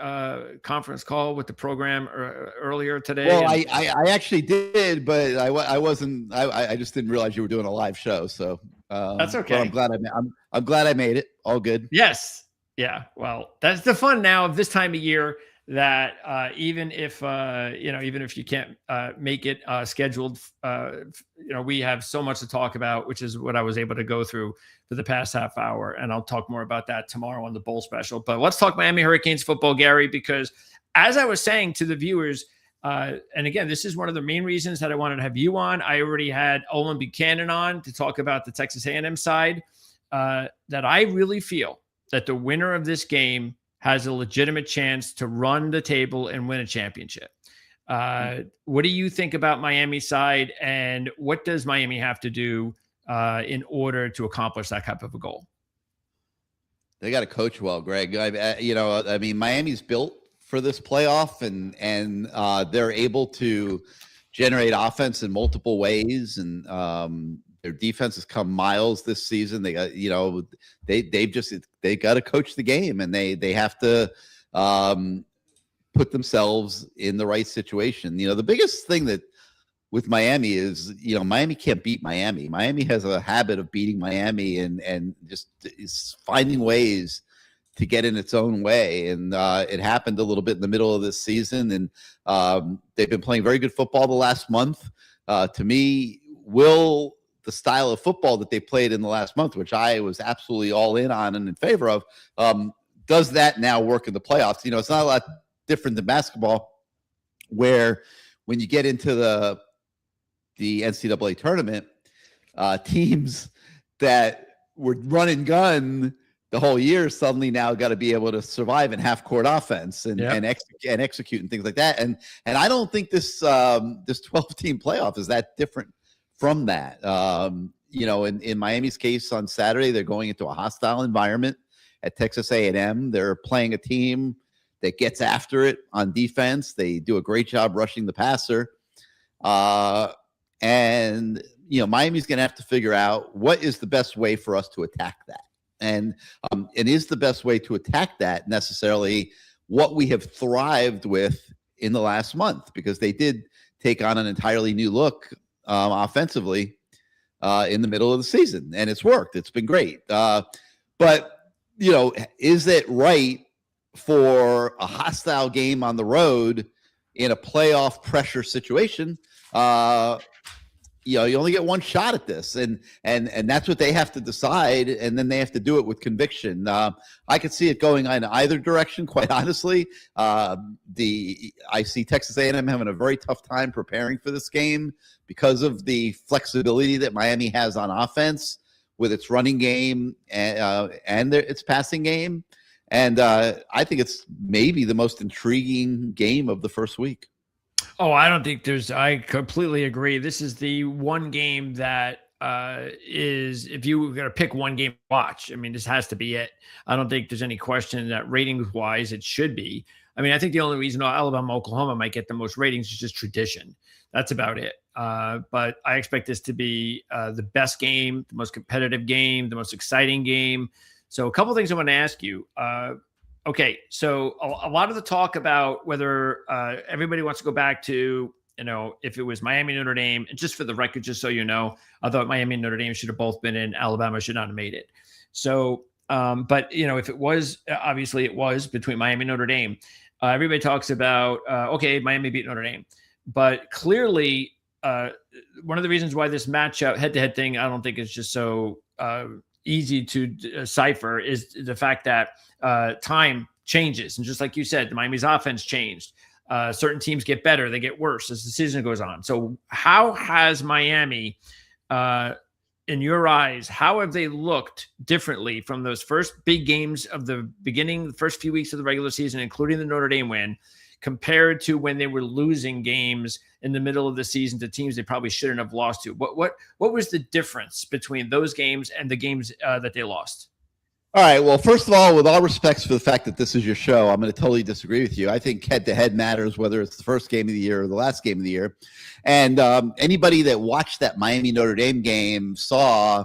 Speaker 1: conference call with the program earlier today.
Speaker 2: Well, I actually did, but I wasn't. I just didn't realize you were doing a live show. So
Speaker 1: that's okay.
Speaker 2: But I'm glad I made it. All good.
Speaker 1: Yes. Yeah. Well, that's the fun now of this time of year. That even if you can't make it scheduled, we have so much to talk about, which is what I was able to go through for the past half hour. And I'll talk more about that tomorrow on the bowl special. But let's talk Miami Hurricanes football, Gary, because as I was saying to the viewers, and again, this is one of the main reasons that I wanted to have you on. I already had Olin Buchanan on to talk about the Texas A&M side, that I really feel that the winner of this game has a legitimate chance to run the table and win a championship. What do you think about Miami's side, and what does Miami have to do in order to accomplish that type of a goal?
Speaker 2: They got to coach well, Greg. Miami's built for this playoff, and they're able to generate offense in multiple ways, and their defense has come miles this season. They got, they got to coach the game, and they have to put themselves in the right situation. The biggest thing that with Miami is, Miami can't beat Miami. Miami has a habit of beating Miami and just is finding ways to get in its own way. And it happened a little bit in the middle of this season. And they've been playing very good football the last month. To me, the style of football that they played in the last month, which I was absolutely all in on and in favor of, does that now work in the playoffs? It's not a lot different than basketball, where when you get into the NCAA tournament, teams that were run and gun the whole year suddenly now got to be able to survive in half court offense and execute and things like that. And I don't think this 12-team playoff is that different from that. In Miami's case on Saturday, they're going into a hostile environment at Texas A&M. They're playing a team that gets after it on defense. They do a great job rushing the passer. And Miami's going to have to figure out what is the best way for us to attack that. And it is the best way to attack that necessarily what we have thrived with in the last month, because they did take on an entirely new look offensively in the middle of the season, and it's worked. It's been great. But, is it right for a hostile game on the road in a playoff pressure situation? You only get one shot at this, and that's what they have to decide, and then they have to do it with conviction. I could see it going in either direction, quite honestly. I see Texas A&M having a very tough time preparing for this game because of the flexibility that Miami has on offense with its running game and its passing game. And I think it's maybe the most intriguing game of the first week.
Speaker 1: Oh, I don't think I completely agree. This is the one game that is, if you were going to pick one game to watch, this has to be it. I don't think there's any question that ratings wise, it should be. I think the only reason Alabama, Oklahoma might get the most ratings is just tradition. That's about it. But I expect this to be the best game, the most competitive game, the most exciting game. So a couple of things I want to ask you. Okay, so a lot of the talk about whether everybody wants to go back to, if it was Miami, Notre Dame, and just for the record, just so you know, I thought Miami and Notre Dame should have both been in. Alabama should not have made it. So, but, if it was, obviously it was between Miami and Notre Dame. Everybody talks about, okay, Miami beat Notre Dame. But clearly, one of the reasons why this matchup, head-to-head thing, I don't think is just so easy to decipher is the fact that time changes. And just like you said, Miami's offense changed. Certain teams get better, they get worse as the season goes on. So how has Miami, in your eyes, how have they looked differently from those first big games of the beginning, the first few weeks of the regular season, including the Notre Dame win, compared to when they were losing games in the middle of the season to teams they probably shouldn't have lost to? What was the difference between those games and the games that they lost?
Speaker 2: All right. Well, first of all, with all respects for the fact that this is your show, I'm going to totally disagree with you. I think head-to-head matters, whether it's the first game of the year or the last game of the year. And anybody that watched that Miami-Notre Dame game saw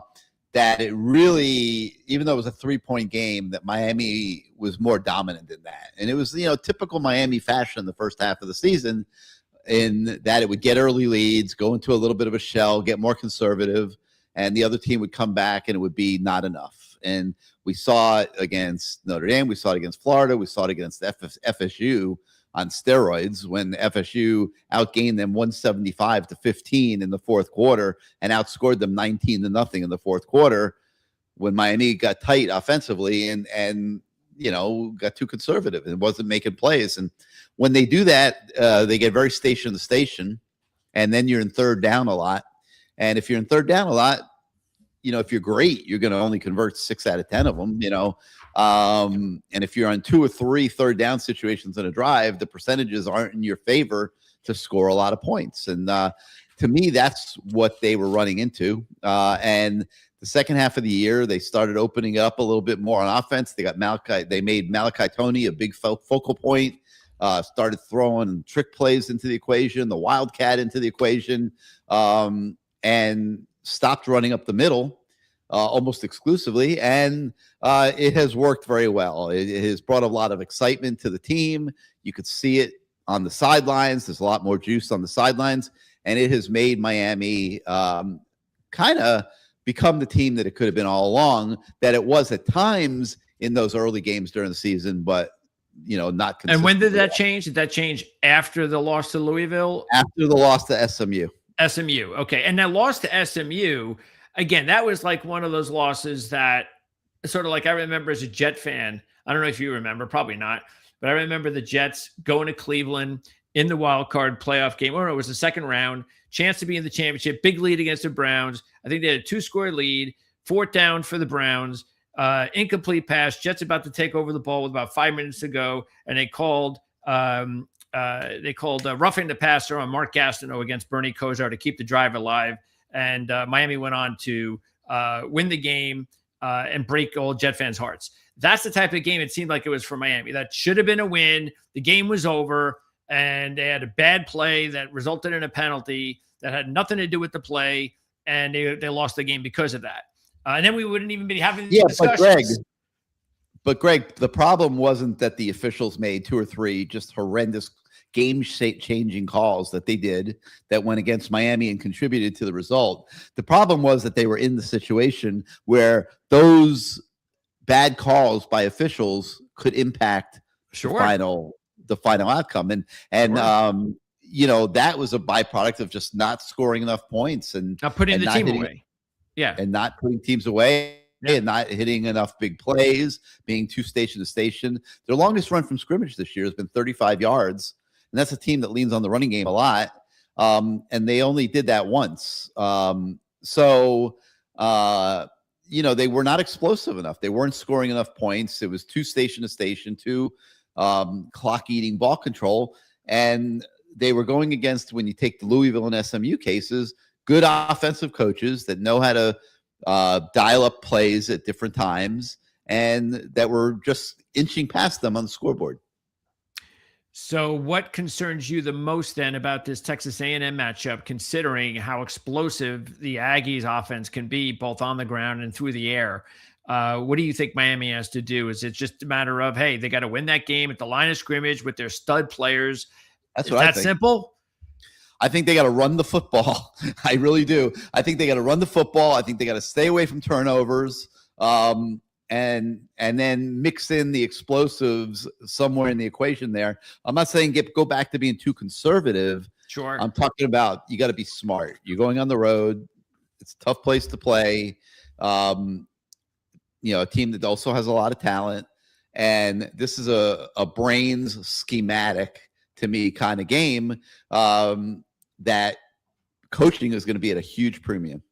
Speaker 2: that it really, even though it was a 3-point game, that Miami was more dominant in that. And it was, typical Miami fashion in the first half of the season, in that it would get early leads, go into a little bit of a shell, get more conservative, and the other team would come back and it would be not enough. And we saw it against Notre Dame. We saw it against Florida. We saw it against FSU on steroids when FSU outgained them 175-15 in the fourth quarter and outscored them 19-0 in the fourth quarter when Miami got tight offensively and got too conservative and wasn't making plays. And when they do that, they get very station to station, and then you're in third down a lot. And if you're in third down a lot, if you're great, you're going to only convert 6 out of 10 of them, and if you're on 2 or 3 third down situations in a drive, the percentages aren't in your favor to score a lot of points. And to me, that's what they were running into. And the second half of the year, they started opening up a little bit more on offense. They made Malachi Toney a big focal point. started throwing trick plays into the equation, the wildcat into the equation, and stopped running up the middle almost exclusively. And it has worked very well. It has brought a lot of excitement to the team. You could see it on the sidelines. There's a lot more juice on the sidelines. And it has made Miami kind of become the team that it could have been all along, that it was at times in those early games during the season, but not consistent.
Speaker 1: And when did that change? Did that change after the loss to Louisville?
Speaker 2: After the loss to SMU.
Speaker 1: SMU. Okay. And that loss to SMU, again, that was like one of those losses that sort of like I remember as a Jet fan. I don't know if you remember, probably not, but I remember the Jets going to Cleveland in the wild card playoff game. Or it was the second round, chance to be in the championship, big lead against the Browns. I think they had a 2-score lead, 4th down for the Browns, incomplete pass. Jets about to take over the ball with about 5 minutes to go, and they called roughing the passer on Mark Gastineau against Bernie Kosar to keep the drive alive. And Miami went on to win the game and break all Jet fans' hearts. That's the type of game it seemed like it was for Miami. That should have been a win. The game was over, and they had a bad play that resulted in a penalty that had nothing to do with the play, and they lost the game because of that. And then we wouldn't even be having these discussions.
Speaker 2: But Greg, the problem wasn't that the officials made 2 or 3 just horrendous game-changing calls that they did that went against Miami and contributed to the result. The problem was that they were in the situation where those bad calls by officials could impact the final outcome. And that was a byproduct of just not scoring enough points and
Speaker 1: not putting the team away. Yeah.
Speaker 2: And not putting teams away. Yeah. And not hitting enough big plays, being too station to station. Their longest run from scrimmage this year has been 35 yards. And that's a team that leans on the running game a lot. And they only did that once. They were not explosive enough. They weren't scoring enough points. It was too station to station, too clock eating ball control. And they were going against, when you take the Louisville and SMU cases, good offensive coaches that know how to dial up plays at different times and that were just inching past them on the scoreboard.
Speaker 1: So what concerns you the most then about this Texas A&M matchup, considering how explosive the Aggies offense can be both on the ground and through the air? What do you think Miami has to do? Is it just a matter of, hey, they got to win that game at the line of scrimmage with their stud players?
Speaker 2: That's what I think. That
Speaker 1: simple?
Speaker 2: I think they got to run the football. I really do. I think they got to run the football. I think they got to stay away from turnovers, and then mix in the explosives somewhere in the equation there. I'm not saying go back to being too conservative.
Speaker 1: Sure.
Speaker 2: I'm talking about you got to be smart. You're going on the road. It's a tough place to play. A team that also has a lot of talent. And this is a brains schematic, to me, kind of game that coaching is going to be at a huge premium.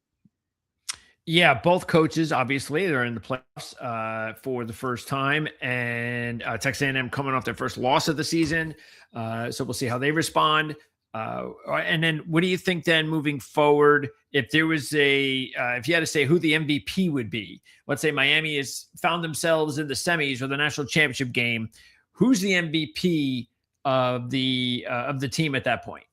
Speaker 1: Yeah, both coaches, obviously, they're in the playoffs for the first time, and Texas A&M coming off their first loss of the season. So we'll see how they respond. And then what do you think then moving forward, if there was if you had to say who the MVP would be, let's say Miami has found themselves in the semis or the national championship game, who's the MVP of the team at that point?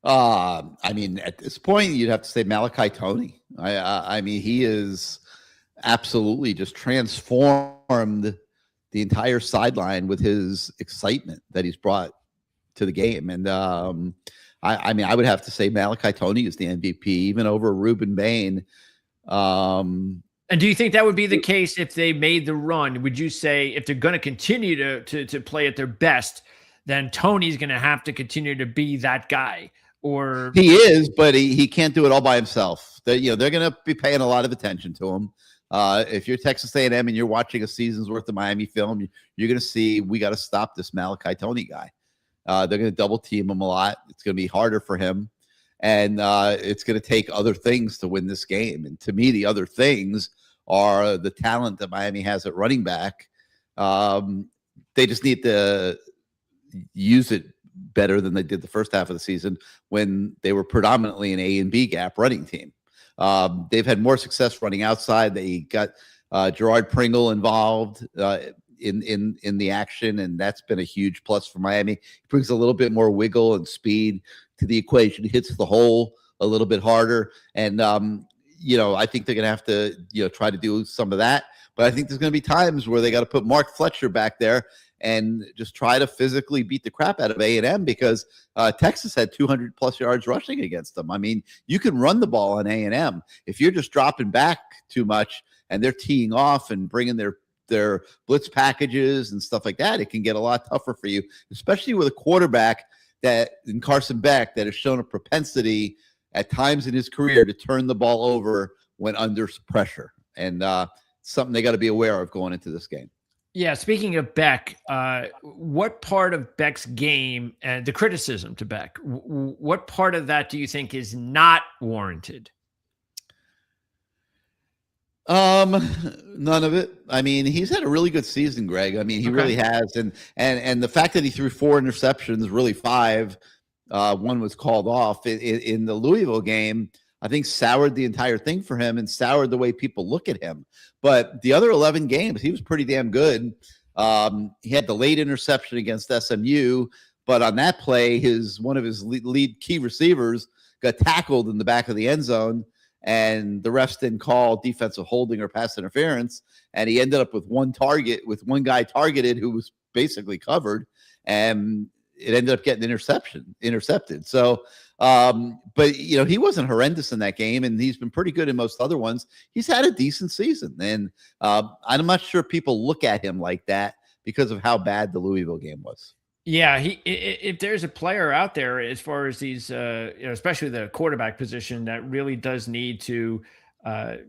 Speaker 2: At this point, you'd have to say Malachi Toney. He is absolutely just transformed the entire sideline with his excitement that he's brought to the game. And I would have to say Malachi Toney is the MVP, even over Ruben Bain.
Speaker 1: And do you think that would be the case if they made the run? Would you say if they're going to continue to play at their best, then Toney's going to have to continue to be that guy? Or
Speaker 2: he is, but he can't do it all by himself. They're going to be paying a lot of attention to him. If you're Texas A&M and you're watching a season's worth of Miami film, you're going to see we got to stop this Malachi Toney guy. They're going to double team him a lot. It's going to be harder for him, and it's going to take other things to win this game. And to me, the other things are the talent that Miami has at running back. They just need to use it better than they did the first half of the season when they were predominantly an A and B gap running team. They've had more success running outside. They got Gerard Pringle involved in the action, and that's been a huge plus for Miami. He brings a little bit more wiggle and speed to the equation. He hits the hole a little bit harder, and I think they're going to have to try to do some of that. But I think there's going to be times where they got to put Mark Fletcher back there and just try to physically beat the crap out of A&M, because Texas had 200 plus yards rushing against them. I mean, you can run the ball on A&M. If you're just dropping back too much and they're teeing off and bringing their blitz packages and stuff like that, it can get a lot tougher for you, especially with a quarterback in Carson Beck that has shown a propensity at times in his career to turn the ball over when under pressure. And something they got to be aware of going into this game.
Speaker 1: Yeah, speaking of Beck, what part of Beck's game and the criticism to Beck, what part of that do you think is not warranted?
Speaker 2: None of it. I mean, he's had a really good season, Greg. I mean, he really has. And the fact that he threw 4 interceptions, really 5, one was called off in the Louisville game, I think soured the entire thing for him and soured the way people look at him. But the other 11 games, he was pretty damn good. He had the late interception against SMU, but on that play, one of his lead key receivers got tackled in the back of the end zone, and the refs didn't call defensive holding or pass interference, and he ended up with one guy targeted who was basically covered, and it ended up getting intercepted. So, but he wasn't horrendous in that game, and he's been pretty good in most other ones. He's had a decent season, and I'm not sure people look at him like that because of how bad the Louisville game was.
Speaker 1: Yeah, if there's a player out there as far as these, especially the quarterback position, that really does need to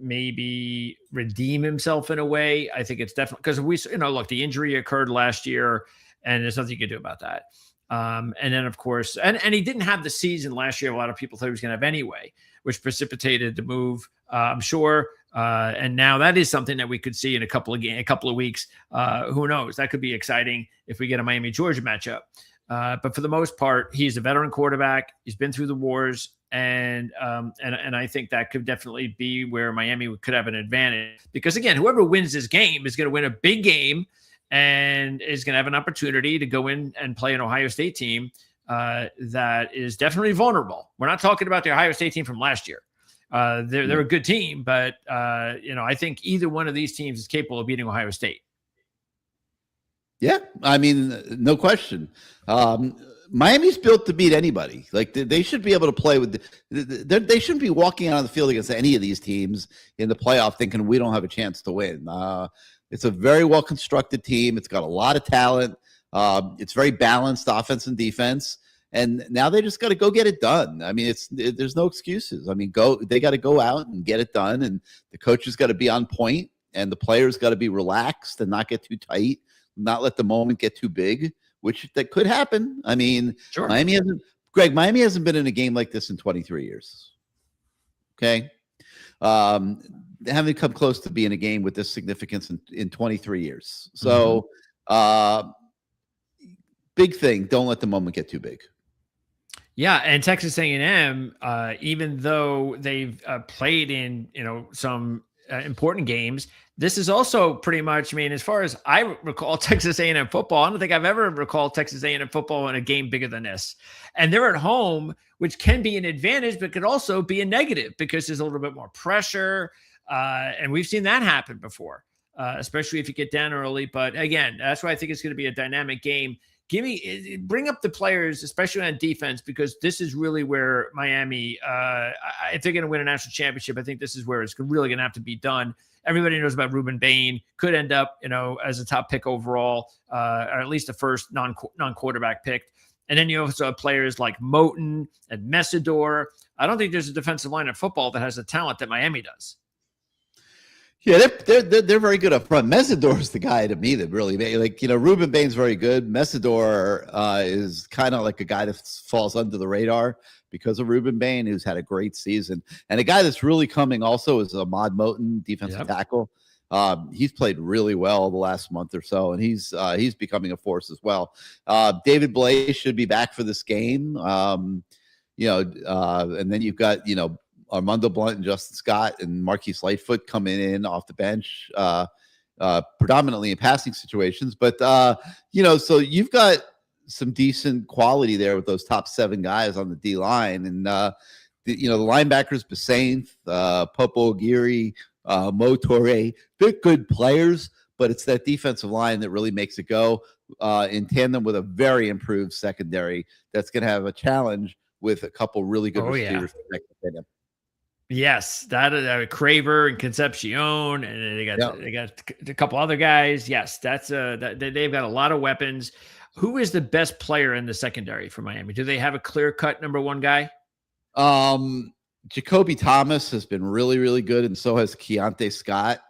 Speaker 1: maybe redeem himself in a way, I think it's definitely because look, the injury occurred last year, and there's nothing you can do about that. And then, of course, and he didn't have the season last year a lot of people thought he was going to have anyway, which precipitated the move, I'm sure. And now that is something that we could see in a couple of weeks. Who knows? That could be exciting if we get a Miami-Georgia matchup. But for the most part, he's a veteran quarterback. He's been through the wars, and I think that could definitely be where Miami could have an advantage. Because again, whoever wins this game is going to win a big game and is going to have an opportunity to go in and play an Ohio State team that is definitely vulnerable. We're not talking about the Ohio State team from last year. They're a good team, but I think either one of these teams is capable of beating Ohio State.
Speaker 2: Yeah, I mean, no question. Miami's built to beat anybody. Like they should be able to play with. They shouldn't be walking out on the field against any of these teams in the playoff thinking we don't have a chance to win. It's a very well constructed team. It's got a lot of talent. It's very balanced offense and defense. And now they just got to go get it done. I mean, there's no excuses. I mean, they got to go out and get it done. And the coaches got to be on point, and the players got to be relaxed and not get too tight, not let the moment get too big, which that could happen. I mean,
Speaker 1: sure.
Speaker 2: Miami hasn't been in a game like this in 23 years. Okay. They haven't come close to being a game with this significance in 23 years. So, big thing. Don't let the moment get too big.
Speaker 1: Yeah, and Texas A&M, even though they've played in some important games, this is also pretty much. I mean, as far as I recall, Texas A&M football, I don't think I've ever recalled Texas A&M football in a game bigger than this. And they're at home, which can be an advantage, but could also be a negative because there's a little bit more pressure, and we've seen that happen before, especially if you get down early. But again, that's why I think it's going to be a dynamic game. Bring up the players, especially on defense, because this is really where Miami, if they're going to win a national championship, I think this is where it's really going to have to be done. Everybody knows about Ruben Bain, could end up, as a top pick overall, or at least the first non-quarterback pick. And then you also have players like Moton and Messidor. I don't think there's a defensive line in football that has the talent that Miami does.
Speaker 2: Yeah, they're very good up front. Messidor is the guy to me that really Ruben Bain's very good. Messidor is kind of like a guy that falls under the radar because of Ruben Bain, who's had a great season. And a guy that's really coming also is Ahmad Moton, defensive tackle. He's played really well the last month or so, and he's becoming a force as well. David Blaze should be back for this game. And then you've got Armando Blunt and Justin Scott and Marquise Lightfoot coming in off the bench. predominantly in passing situations. But, so you've got some decent quality there with those top 7 guys on the D line. And, the linebackers, Basaint, Popo Aguirre, Mo Torre, they're good players, but it's that defensive line that really makes it go in tandem with a very improved secondary that's going to have a challenge with a couple really good receivers.
Speaker 1: Yeah. Yes, that Craver and Concepcion, and they got a couple other guys. Yes, that's they've got a lot of weapons. Who is the best player in the secondary for Miami? Do they have a clear-cut number 1 guy?
Speaker 2: Jacoby Thomas has been really, really good, and so has Keontae Scott.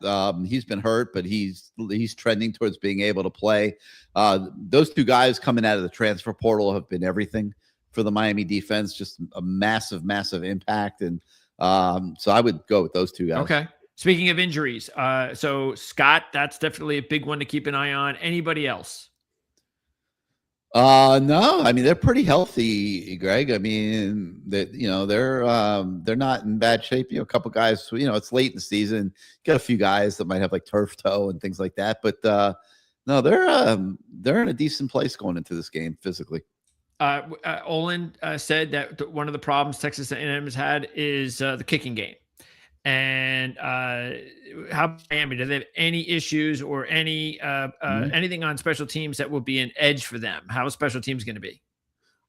Speaker 2: He's been hurt, but he's trending towards being able to play. Those 2 guys coming out of the transfer portal have been everything for the Miami defense, just a massive, massive impact. And so I would go with those 2 guys.
Speaker 1: Okay. Speaking of injuries, so Scott, that's definitely a big one to keep an eye on. Anybody else?
Speaker 2: No, I mean, they're pretty healthy, Greg. I mean, they're not in bad shape. A couple guys, it's late in the season. Got a few guys that might have like turf toe and things like that. But no, they're in a decent place going into this game physically.
Speaker 1: Olin said that one of the problems Texas A&M has had is the kicking game. And how Miami, do they have any issues or any anything on special teams that will be an edge for them? How is special teams going to be?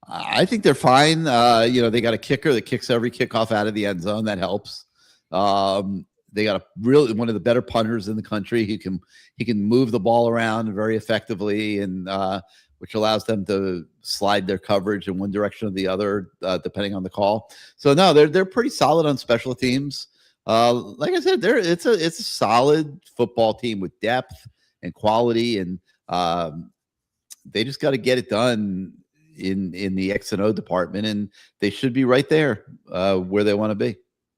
Speaker 2: I think they're fine. They got a kicker that kicks every kickoff out of the end zone. That helps. They got one of the better punters in the country. He can move the ball around very effectively, and which allows them to slide their coverage in one direction or the other, depending on the call. So no, they're pretty solid on special teams. Like I said, it's a solid football team with depth and quality, and they just got to get it done in the X and O department, and they should be right there where they want to be.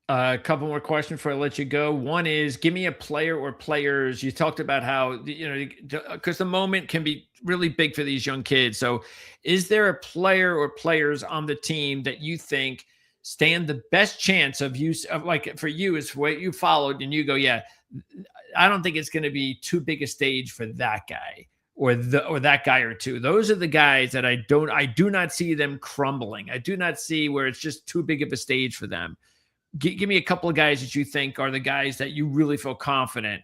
Speaker 1: A couple more questions before I let you go. One is, give me a player or players. You talked about how, because the moment can be really big for these young kids. So is there a player or players on the team that you think stand the best chance of use of, like, for you, is what you followed and you go, yeah, I don't think it's going to be too big a stage for that guy or that guy or 2. Those are the guys that I do not see them crumbling. I do not see where it's just too big of a stage for them. Give me a couple of guys that you think are the guys that you really feel confident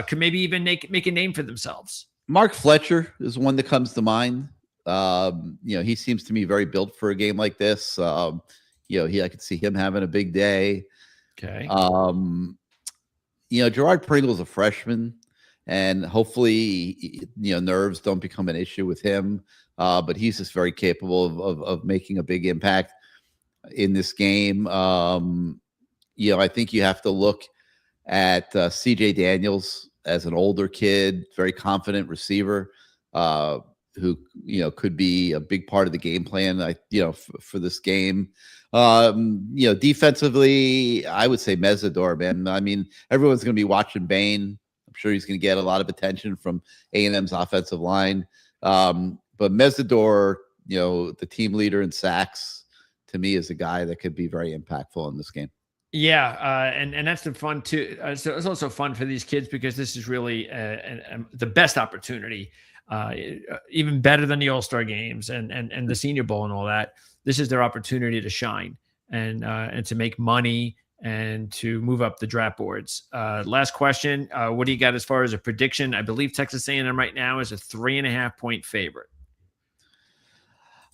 Speaker 1: could maybe even make a name for themselves.
Speaker 2: Mark Fletcher is one that comes to mind. He seems to me very built for a game like this. I could see him having a big day.
Speaker 1: Okay.
Speaker 2: Gerard Pringle's a freshman, and hopefully, nerves don't become an issue with him. But he's just very capable of making a big impact in this game. I think you have to look at CJ Daniels as an older kid, very confident receiver, who could be a big part of the game plan. For this game. Defensively, I would say Mesidor, man. I mean, everyone's going to be watching Bain. I'm sure he's going to get a lot of attention from A&M's offensive line. But Mesidor, the team leader in sacks, to me, is a guy that could be very impactful in this game.
Speaker 1: Yeah, and that's the fun too. So it's also fun for these kids because this is really the best opportunity, even better than the All-Star games and the Senior Bowl and all that. This is their opportunity to shine and to make money and to move up the draft boards. Last question: what do you got as far as a prediction? I believe Texas A&M right now is a 3.5-point favorite.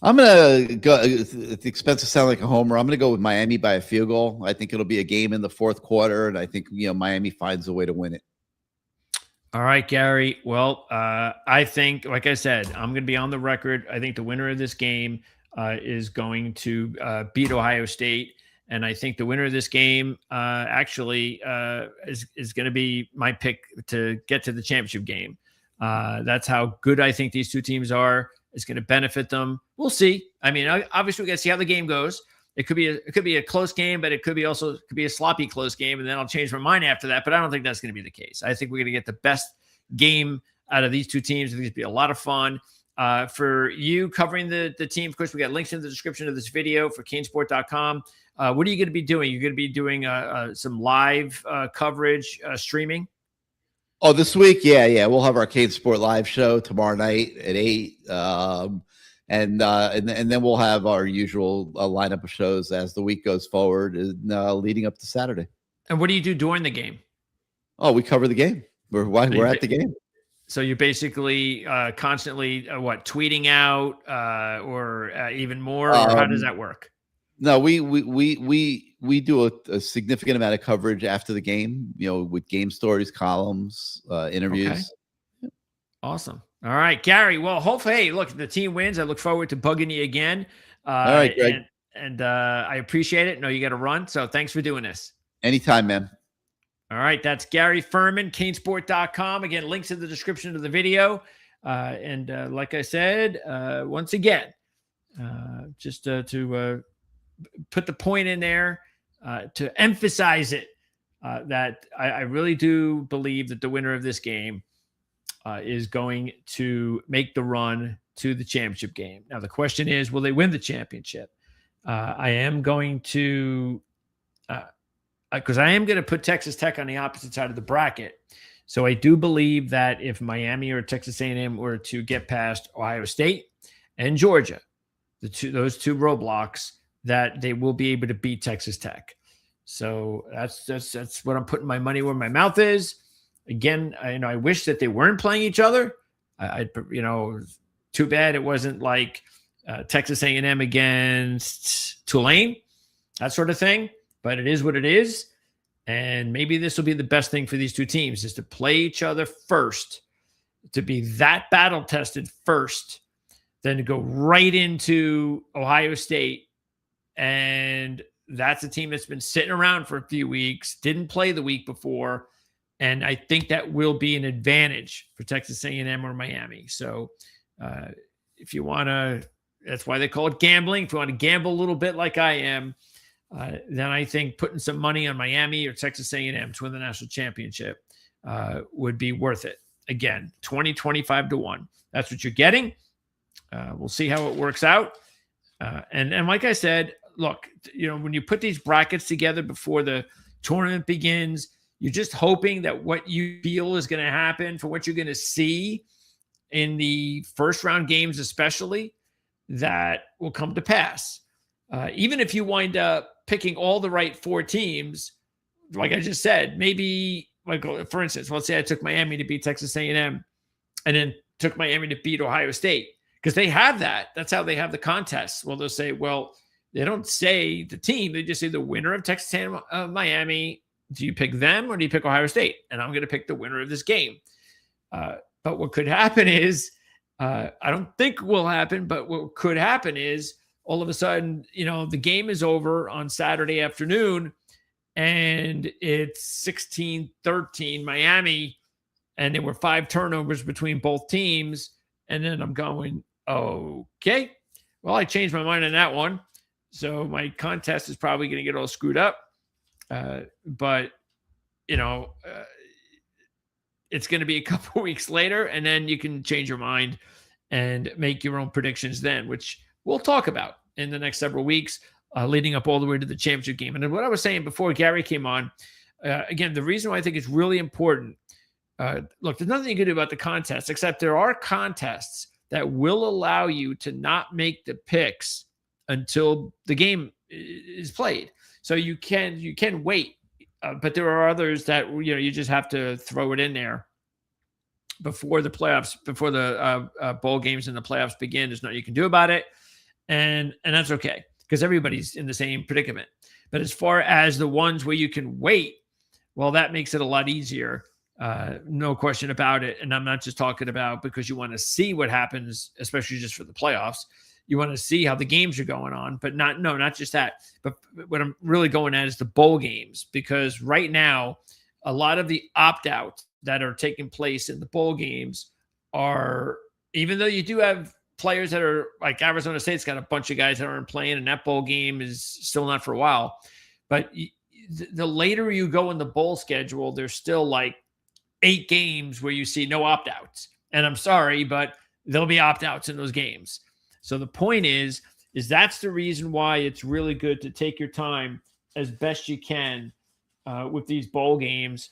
Speaker 2: I'm going to go, at the expense of sounding like a homer, I'm going to go with Miami by a field goal. I think it'll be a game in the fourth quarter, and I think, Miami finds a way to win it.
Speaker 1: All right, Gary. Well, I think, like I said, I'm going to be on the record. I think the winner of this game is going to beat Ohio State. And I think the winner of this game actually is going to be my pick to get to the championship game. That's how good I think these 2 teams are. It's going to benefit them. We'll see. I mean, obviously, we got to see how the game goes. It could be a close game, but it could be a sloppy close game, and then I'll change my mind after that. But I don't think that's going to be the case. I think we're going to get the best game out of these 2 teams. I think it's going to be a lot of fun. For you covering the team, of course, we got links in the description of this video for canesport.com. What are you going to be doing? You're going to be doing some live coverage, streaming?
Speaker 2: Oh, this week, yeah, we'll have our Cane Sport Live show tomorrow night at 8, and then we'll have our usual lineup of shows as the week goes forward, and leading up to Saturday.
Speaker 1: And what do you do during the game?
Speaker 2: Oh, we cover the game. We're at the game.
Speaker 1: So you're basically constantly tweeting out or even more, or how does that work?
Speaker 2: No, we do a significant amount of coverage after the game, with game stories, columns, interviews.
Speaker 1: Okay. Awesome. All right, Gary. Well, hopefully, hey, look, the team wins. I look forward to bugging you again.
Speaker 2: All right, Greg.
Speaker 1: And I appreciate it. No, you got to run. So thanks for doing this.
Speaker 2: Anytime, man.
Speaker 1: All right, that's Gary Ferman, canesport.com. Again, links in the description of the video. And like I said, once again, just to put the point in there, to emphasize it, that I really do believe that the winner of this game is going to make the run to the championship game. Now, the question is, will they win the championship? I am going to... because I am going to put Texas Tech on the opposite side of the bracket. So I do believe that if Miami or Texas A&M were to get past Ohio State and Georgia, those two roadblocks, that they will be able to beat Texas Tech. So that's what I'm putting my money where my mouth is. Again, I wish that they weren't playing each other. Too bad it wasn't like Texas A&M against Tulane, that sort of thing. But it is what it is. And maybe this will be the best thing for these two teams, is to play each other first, to be that battle tested first, then to go right into Ohio State. And that's a team that's been sitting around for a few weeks, didn't play the week before. And I think that will be an advantage for Texas A&M or Miami. So if you want to, that's why they call it gambling. If you want to gamble a little bit like I am, then I think putting some money on Miami or Texas A&M to win the national championship would be worth it. Again, 25 to 1. That's what you're getting. We'll see how it works out. And like I said, look, when you put these brackets together before the tournament begins, you're just hoping that what you feel is going to happen, for what you're going to see in the first round games especially, that will come to pass. Even if you wind up picking all the right 4 teams, like I just said, maybe, like, for instance, let's say I took Miami to beat Texas A&M and then took Miami to beat Ohio State, because they have that. That's how they have the contests. Well, they'll say, well, they don't say the team. They just say the winner of Texas A&M, Miami. Do you pick them or do you pick Ohio State? And I'm going to pick the winner of this game. But what could happen is, I don't think will happen, but what could happen is, all of a sudden, the game is over on Saturday afternoon and it's 16-13 Miami, and there were 5 turnovers between both teams. And then I'm going, okay, well, I changed my mind on that one. So my contest is probably going to get all screwed up. But it's going to be a couple weeks later, and then you can change your mind and make your own predictions then, which we'll talk about in the next several weeks, leading up all the way to the championship game. And then what I was saying before Gary came on, again, the reason why I think it's really important, look, there's nothing you can do about the contest, except there are contests that will allow you to not make the picks until the game is played. So you can wait, but there are others that, you just have to throw it in there before the playoffs, before the bowl games and the playoffs begin. There's nothing you can do about it. And that's okay, because everybody's in the same predicament. But as far as the ones where you can wait, well, that makes it a lot easier. No question about it. And I'm not just talking about because you want to see what happens, especially just for the playoffs. You want to see how the games are going on, but not just that. But what I'm really going at is the bowl games, because right now, a lot of the opt-outs that are taking place in the bowl games are, even though you do have players that are like Arizona State's got a bunch of guys that aren't playing, and that bowl game is still not for a while. But the later you go in the bowl schedule, there's still like 8 games where you see no opt-outs. And I'm sorry, but there'll be opt-outs in those games. So the point is that's the reason why it's really good to take your time as best you can with these bowl games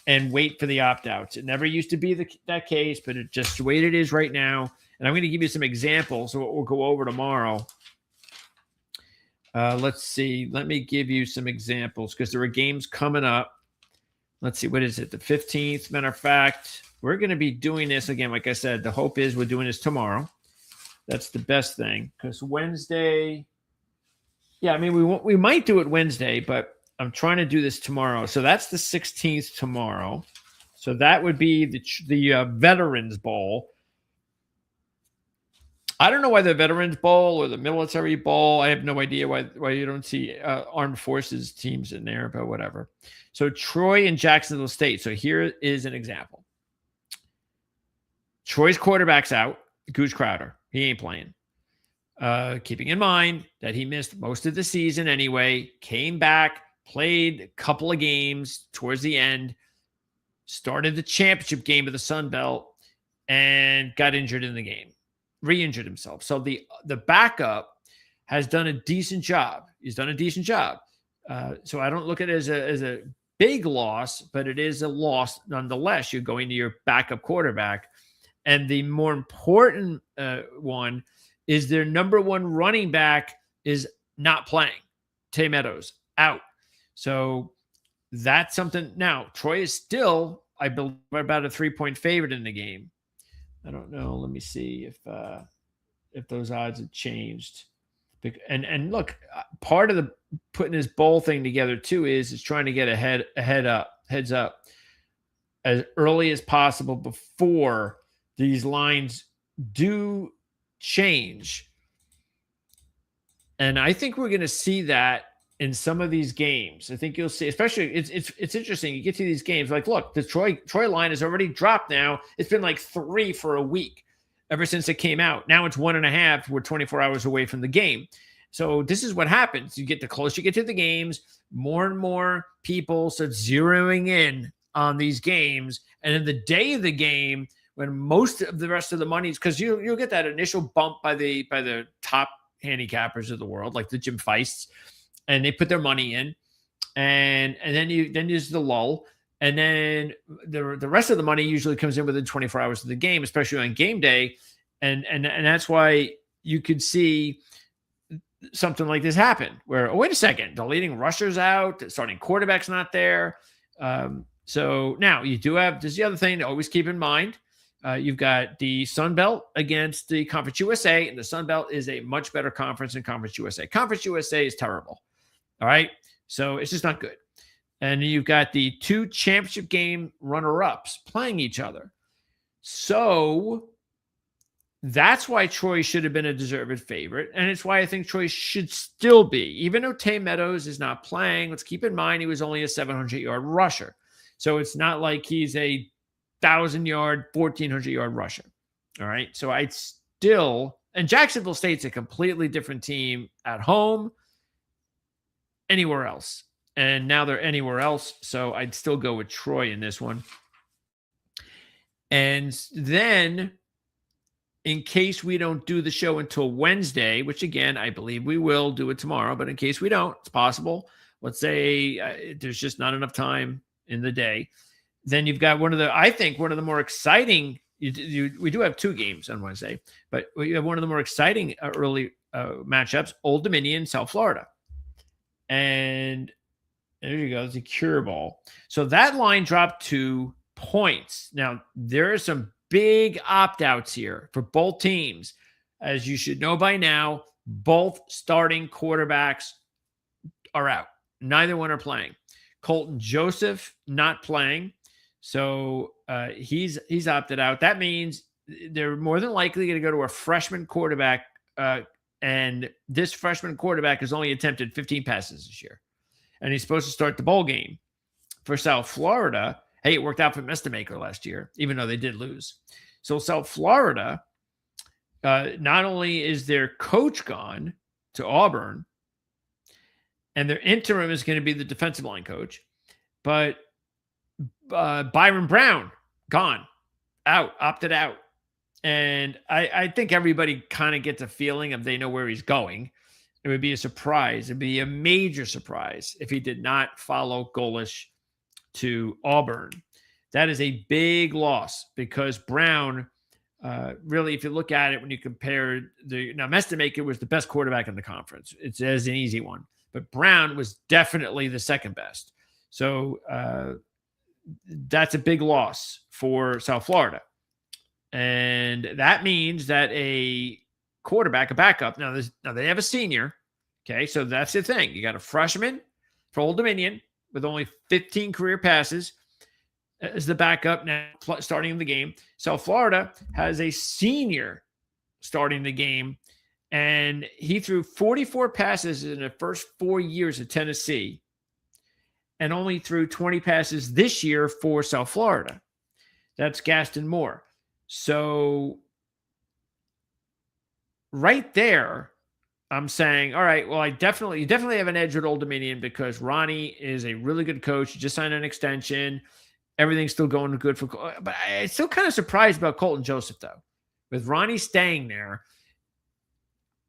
Speaker 1: and wait for the opt-outs. It never used to be that case, but it's just the way it is right now. And I'm going to give you some examples of what we'll go over tomorrow. Let's see. Let me give you some examples because there are games coming up. Let's see. What is it? The 15th. Matter of fact, we're going to be doing this again. Like I said, the hope is we're doing this tomorrow. That's the best thing because Wednesday. Yeah, I mean, we might do it Wednesday, but I'm trying to do this tomorrow. So that's the 16th tomorrow. So that would be the Veterans Bowl. I don't know why the Veterans Bowl or the Military Bowl. I have no idea why you don't see Armed Forces teams in there, but whatever. So Troy and Jacksonville State. So here is an example. Troy's quarterback's out, Goose Crowder. He ain't playing. Keeping in mind that he missed most of the season anyway, came back, played a couple of games towards the end, started the championship game of the Sun Belt, and got injured in the game, re-injured himself. So the backup has done a decent job. He's done a decent job. So I don't look at it as a big loss, but it is a loss nonetheless. You're going to your backup quarterback. And the more important one is their number one running back is not playing. Tay Meadows out. So that's something. Now, Troy is still, I believe, about a 3-point favorite in the game. I don't know. Let me see if those odds have changed. And look, part of the putting this bowl thing together too is trying to get heads up as early as possible before these lines do change. And I think we're going to see that in some of these games. I think you'll see, especially it's interesting. You get to these games like, look, the Troy line has already dropped now. It's been like 3 for a week ever since it came out. Now it's 1.5. We're 24 hours away from the game. So this is what happens. You get the closer you get to the games, more and more people start zeroing in on these games. And then the day of the game, when most of the rest of the money is, because you'll get that initial bump by the top handicappers of the world, like the Jim Feists, and they put their money in, and then there's the lull, and then the rest of the money usually comes in within 24 hours of the game, especially on game day, and that's why you could see something like this happen, where, oh, wait a second, the leading rusher's out, the starting quarterback's not there. So now you do have, this is the other thing to always keep in mind. You've got the Sun Belt against the Conference USA, and the Sun Belt is a much better conference than Conference USA. Conference USA is terrible. All right. So it's just not good. And you've got the 2 championship game runner-ups playing each other. So that's why Troy should have been a deserved favorite. And it's why I think Troy should still be, even though Tay Meadows is not playing. Let's keep in mind he was only a 700-yard rusher. So it's not like he's a 1,000-yard, 1,400-yard rusher. All right. So I'd still, and Jacksonville State's a completely different team at home, anywhere else. And now they're anywhere else. So I'd still go with Troy in this one. And then, in case we don't do the show until Wednesday, which again, I believe we will do it tomorrow, but in case we don't, it's possible. Let's say there's just not enough time in the day. Then you've got one of the more exciting, we do have 2 games on Wednesday, but we have one of the more exciting early matchups, Old Dominion, South Florida. And there you go, it's a cure ball. So that line dropped 2 points. Now, there are some big opt-outs here for both teams. As you should know by now, both starting quarterbacks are out. Neither one are playing. Colton Joseph not playing. So he's opted out. That means they're more than likely going to go to a freshman quarterback, and this freshman quarterback has only attempted 15 passes this year, and he's supposed to start the bowl game for South Florida. Hey, it worked out for Mestamaker last year, even though they did lose. So South Florida, not only is their coach gone to Auburn, and their interim is going to be the defensive line coach, but Byron Brown, gone, out, opted out. And I think everybody kind of gets a feeling of they know where he's going. It would be a surprise. It'd be a major surprise if he did not follow Golish to Auburn. That is a big loss because Brown, really, if you look at it, when you compare now Mestamaker was the best quarterback in the conference. It's as an easy one, but Brown was definitely the second best. So that's a big loss for South Florida. And that means that a quarterback, a backup, now they have a senior. Okay, so that's the thing. You got a freshman for Old Dominion with only 15 career passes as the backup now starting the game. South Florida has a senior starting the game, and he threw 44 passes in the first 4 years at Tennessee and only threw 20 passes this year for South Florida. That's Gaston Moore. So right there, I'm saying, all right, well, you definitely have an edge with Old Dominion because Ronnie is a really good coach. He just signed an extension. Everything's still going good for, but I'm still kind of surprised about Colton Joseph, though. With Ronnie staying there,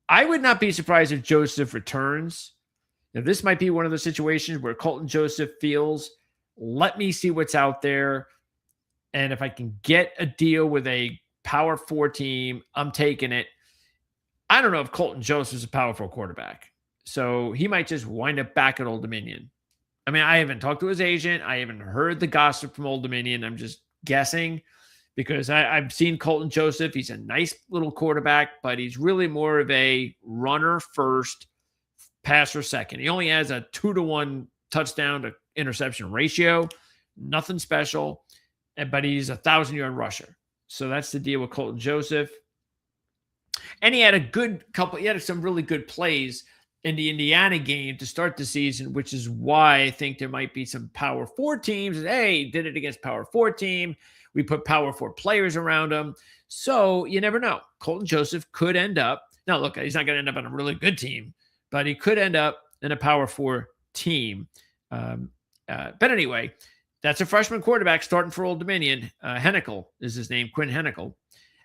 Speaker 1: I would not be surprised if Joseph returns. Now, this might be one of the situations where Colton Joseph feels, let me see what's out there. And if I can get a deal with a Power 4 team, I'm taking it. I don't know if Colton Joseph is a Power 4 quarterback. So he might just wind up back at Old Dominion. I mean, I haven't talked to his agent. I haven't heard the gossip from Old Dominion. I'm just guessing because I've seen Colton Joseph. He's a nice little quarterback, but he's really more of a runner first, passer second. He only has a 2-to-1 touchdown to interception ratio. Nothing special, but he's a 1,000-yard rusher. So that's the deal with Colton Joseph. And he had some really good plays in the Indiana game to start the season, which is why I think there might be some Power 4 teams. Hey, did it against Power 4 team. We put Power 4 players around him. So you never know. Colton Joseph could end up. Now, look, he's not going to end up on a really good team, but he could end up in a Power 4 team. But anyway, that's a freshman quarterback starting for Old Dominion. Hennikel is his name, Quinn Hennikel,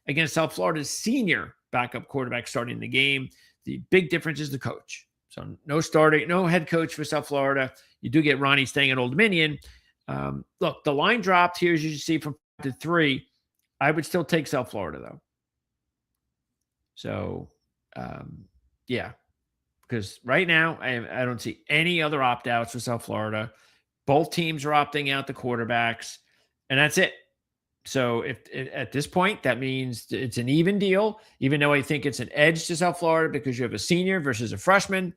Speaker 1: against South Florida's senior backup quarterback starting the game. The big difference is the coach. So no head coach for South Florida. You do get Ronnie staying at Old Dominion. Look, the line dropped here, as you see, from 5 to 3. I would still take South Florida, though. So, yeah, because right now I don't see any other opt-outs for South Florida. Both teams are opting out the quarterbacks, and that's it. So at this point, that means it's an even deal, even though I think it's an edge to South Florida because you have a senior versus a freshman.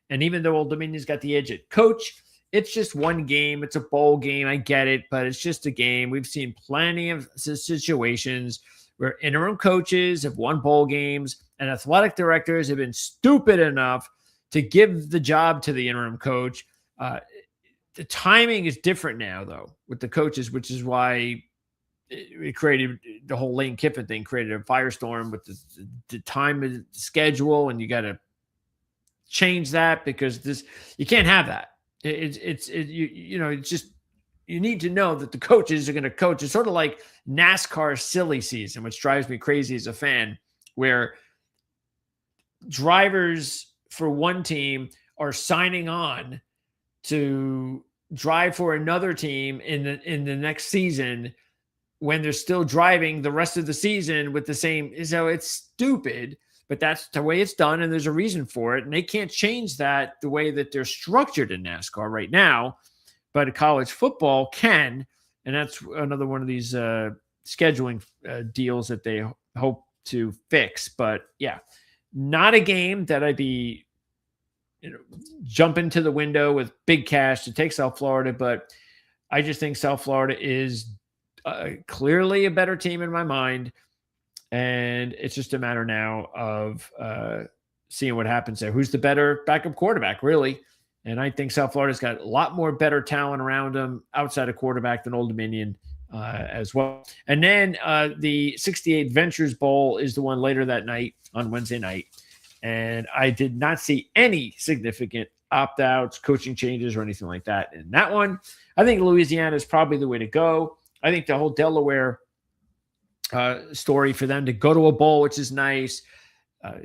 Speaker 1: And even though Old Dominion's got the edge at coach, it's just one game. It's a bowl game. I get it, but it's just a game. We've seen plenty of situations where interim coaches have won bowl games and athletic directors have been stupid enough to give the job to the interim coach. The timing is different now, though, with the coaches, which is why it created the whole Lane Kiffin thing, created a firestorm with the time of the schedule, and you got to change that because you can't have that. It's just you need to know that the coaches are going to coach. It's sort of like NASCAR silly season, which drives me crazy as a fan, where drivers for one team are signing on to drive for another team in the next season when they're still driving the rest of the season with the same. So it's stupid, but that's the way it's done, and there's a reason for it. And they can't change that the way that they're structured in NASCAR right now, but college football can, and that's another one of these scheduling deals that they hope to fix. But yeah, not a game that I'd be jumping to the window with big cash to take South Florida, but I just think South Florida is clearly a better team in my mind, and it's just a matter now of seeing what happens there. Who's the better backup quarterback, really? And I think South Florida's got a lot more better talent around them outside of quarterback than Old Dominion as well. And then the 68 Ventures Bowl is the one later that night on Wednesday night. And I did not see any significant opt-outs, coaching changes, or anything like that in that one. I think Louisiana is probably the way to go. I think the whole Delaware story for them to go to a bowl, which is nice.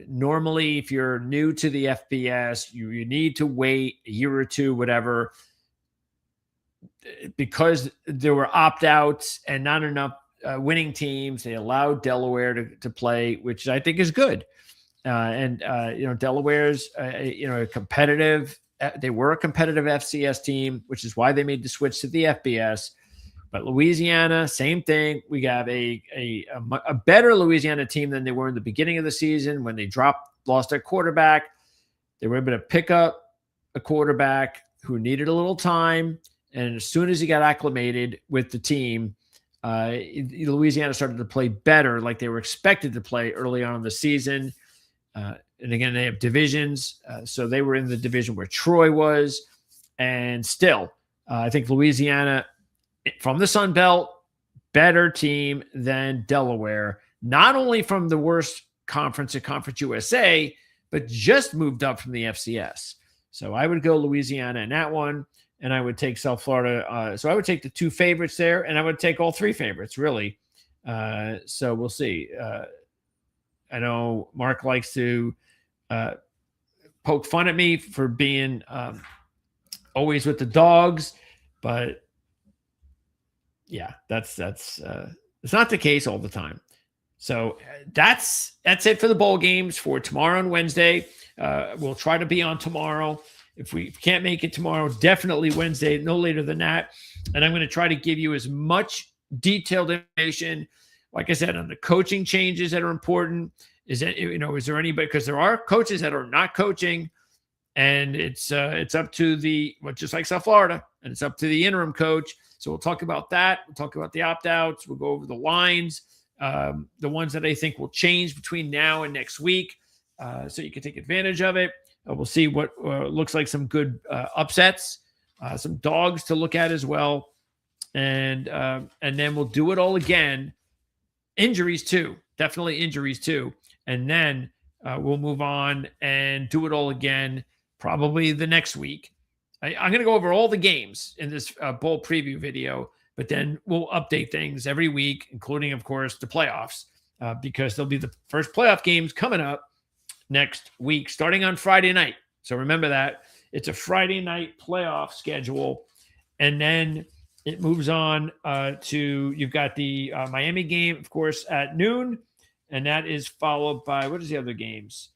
Speaker 1: Normally, if you're new to the FBS, you need to wait a year or two, whatever. because there were opt-outs and not enough winning teams, they allowed Delaware to play, which I think is good. Delaware's, a competitive. They were a competitive FCS team, which is why they made the switch to the FBS. But Louisiana, same thing. We got a better Louisiana team than they were in the beginning of the season when they lost their quarterback. They were able to pick up a quarterback who needed a little time. And as soon as he got acclimated with the team, Louisiana started to play better like they were expected to play early on in the season. And again, they have divisions. So they were in the division where Troy was. And still, I think Louisiana, from the Sun Belt, better team than Delaware, not only from the worst conference at Conference USA, but just moved up from the FCS. So I would go Louisiana in that one, and I would take South Florida. So I would take the two favorites there, and I would take all three favorites, really. So we'll see. I know Mark likes to poke fun at me for being always with the dogs, but yeah, that's it's not the case all the time. So that's it for the bowl games for tomorrow and Wednesday. We'll try to be on tomorrow. If we can't make it tomorrow, definitely Wednesday, no later than that. And I'm going to try to give you as much detailed information, like I said, on the coaching changes that are important. Is there anybody, because there are coaches that are not coaching, and it's up to just like South Florida, and it's up to the interim coach. So we'll talk about that. We'll talk about the opt-outs. We'll go over the lines, the ones that I think will change between now and next week, so you can take advantage of it. We'll see what looks like some good upsets, some dogs to look at as well, and then we'll do it all again. Injuries too, definitely injuries too, and then we'll move on and do it all again probably the next week. I'm going to go over all the games in this bowl preview video, but then we'll update things every week, including, of course, the playoffs, because there'll be the first playoff games coming up next week, starting on Friday night. So remember that. It's a Friday night playoff schedule. And then it moves on to, you've got the Miami game, of course, at noon. And that is followed by, what is the other games?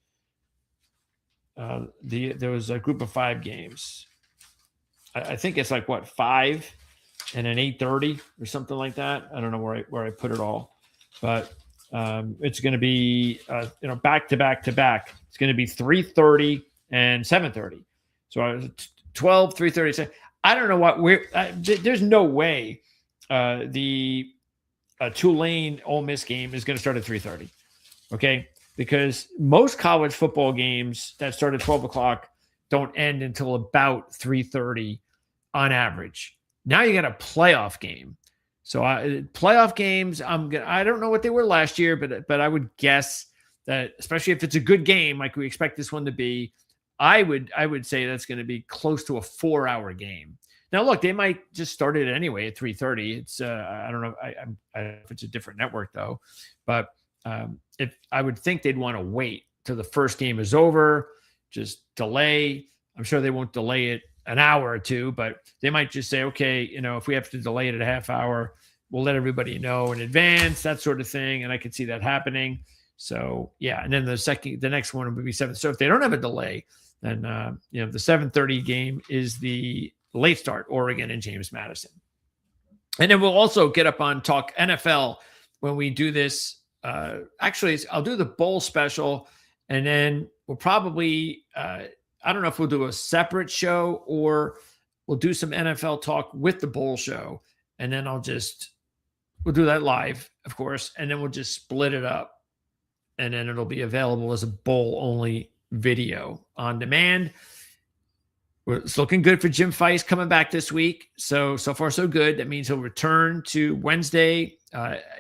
Speaker 1: There was a group of 5 games. I think it's like 5 and an 8:30 or something like that. I don't know where I put it all, but it's going to be back to back to back. It's going to be 3:30 and 7:30. So 12, 3:30. I don't know what there's no way the Tulane Ole Miss game is going to start at 3:30. Okay, because most college football games that start at 12 o'clock don't end until about 3:30 on average. Now you got a playoff game. So playoff games, I don't know what they were last year, but I would guess that, especially if it's a good game like we expect this one to be, I would say that's going to be close to a 4-hour game. Now, look, they might just start it anyway at 3:30. It's I don't know. I don't know if it's a different network though, but if I would think they'd want to wait till the first game is over, just delay. I'm sure they won't delay it an hour or two, but they might just say, okay, if we have to delay it a half hour, we'll let everybody know in advance, that sort of thing. And I could see that happening. So yeah. And then the next one would be 7. So if they don't have a delay, then, the 7:30 game is the late start, Oregon and James Madison. And then we'll also get up on Talk NFL when we do this. Actually, I'll do the bowl special, and then we'll probably, I don't know if we'll do a separate show or we'll do some NFL talk with the bowl show. And then we'll do that live, of course. And then we'll just split it up. And then it'll be available as a bowl only video on demand. It's looking good for Jim Feist coming back this week. So far, so good. That means he'll return to Wednesday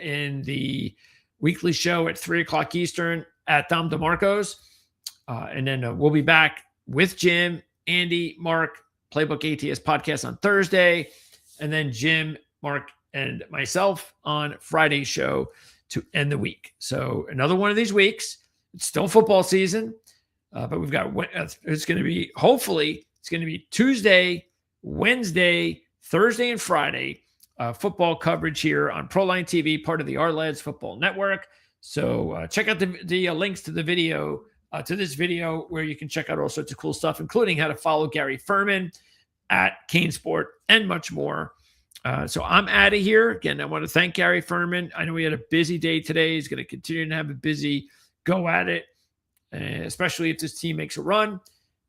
Speaker 1: in the weekly show at 3 o'clock Eastern at Dom DeMarco's. And then we'll be back with Jim, Andy, Mark, Playbook ATS podcast on Thursday, and then Jim, Mark, and myself on Friday's show to end the week. So another one of these weeks. It's still football season, but we've got, it's going to be, hopefully, it's going to be Tuesday, Wednesday, Thursday and Friday football coverage here on Proline TV, part of the Our Lads Football Network. So check out the links to the video, to this video, where you can check out all sorts of cool stuff, including how to follow Gary Ferman at Kane Sport and much more. So I'm out of here. Again, I want to thank Gary Ferman. I know he had a busy day today. He's going to continue to have a busy go at it, especially if this team makes a run,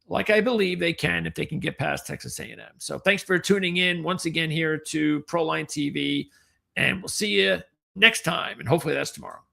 Speaker 1: like I believe they can if they can get past Texas A&M. So thanks for tuning in once again here to Proline TV, and we'll see you next time, and hopefully that's tomorrow.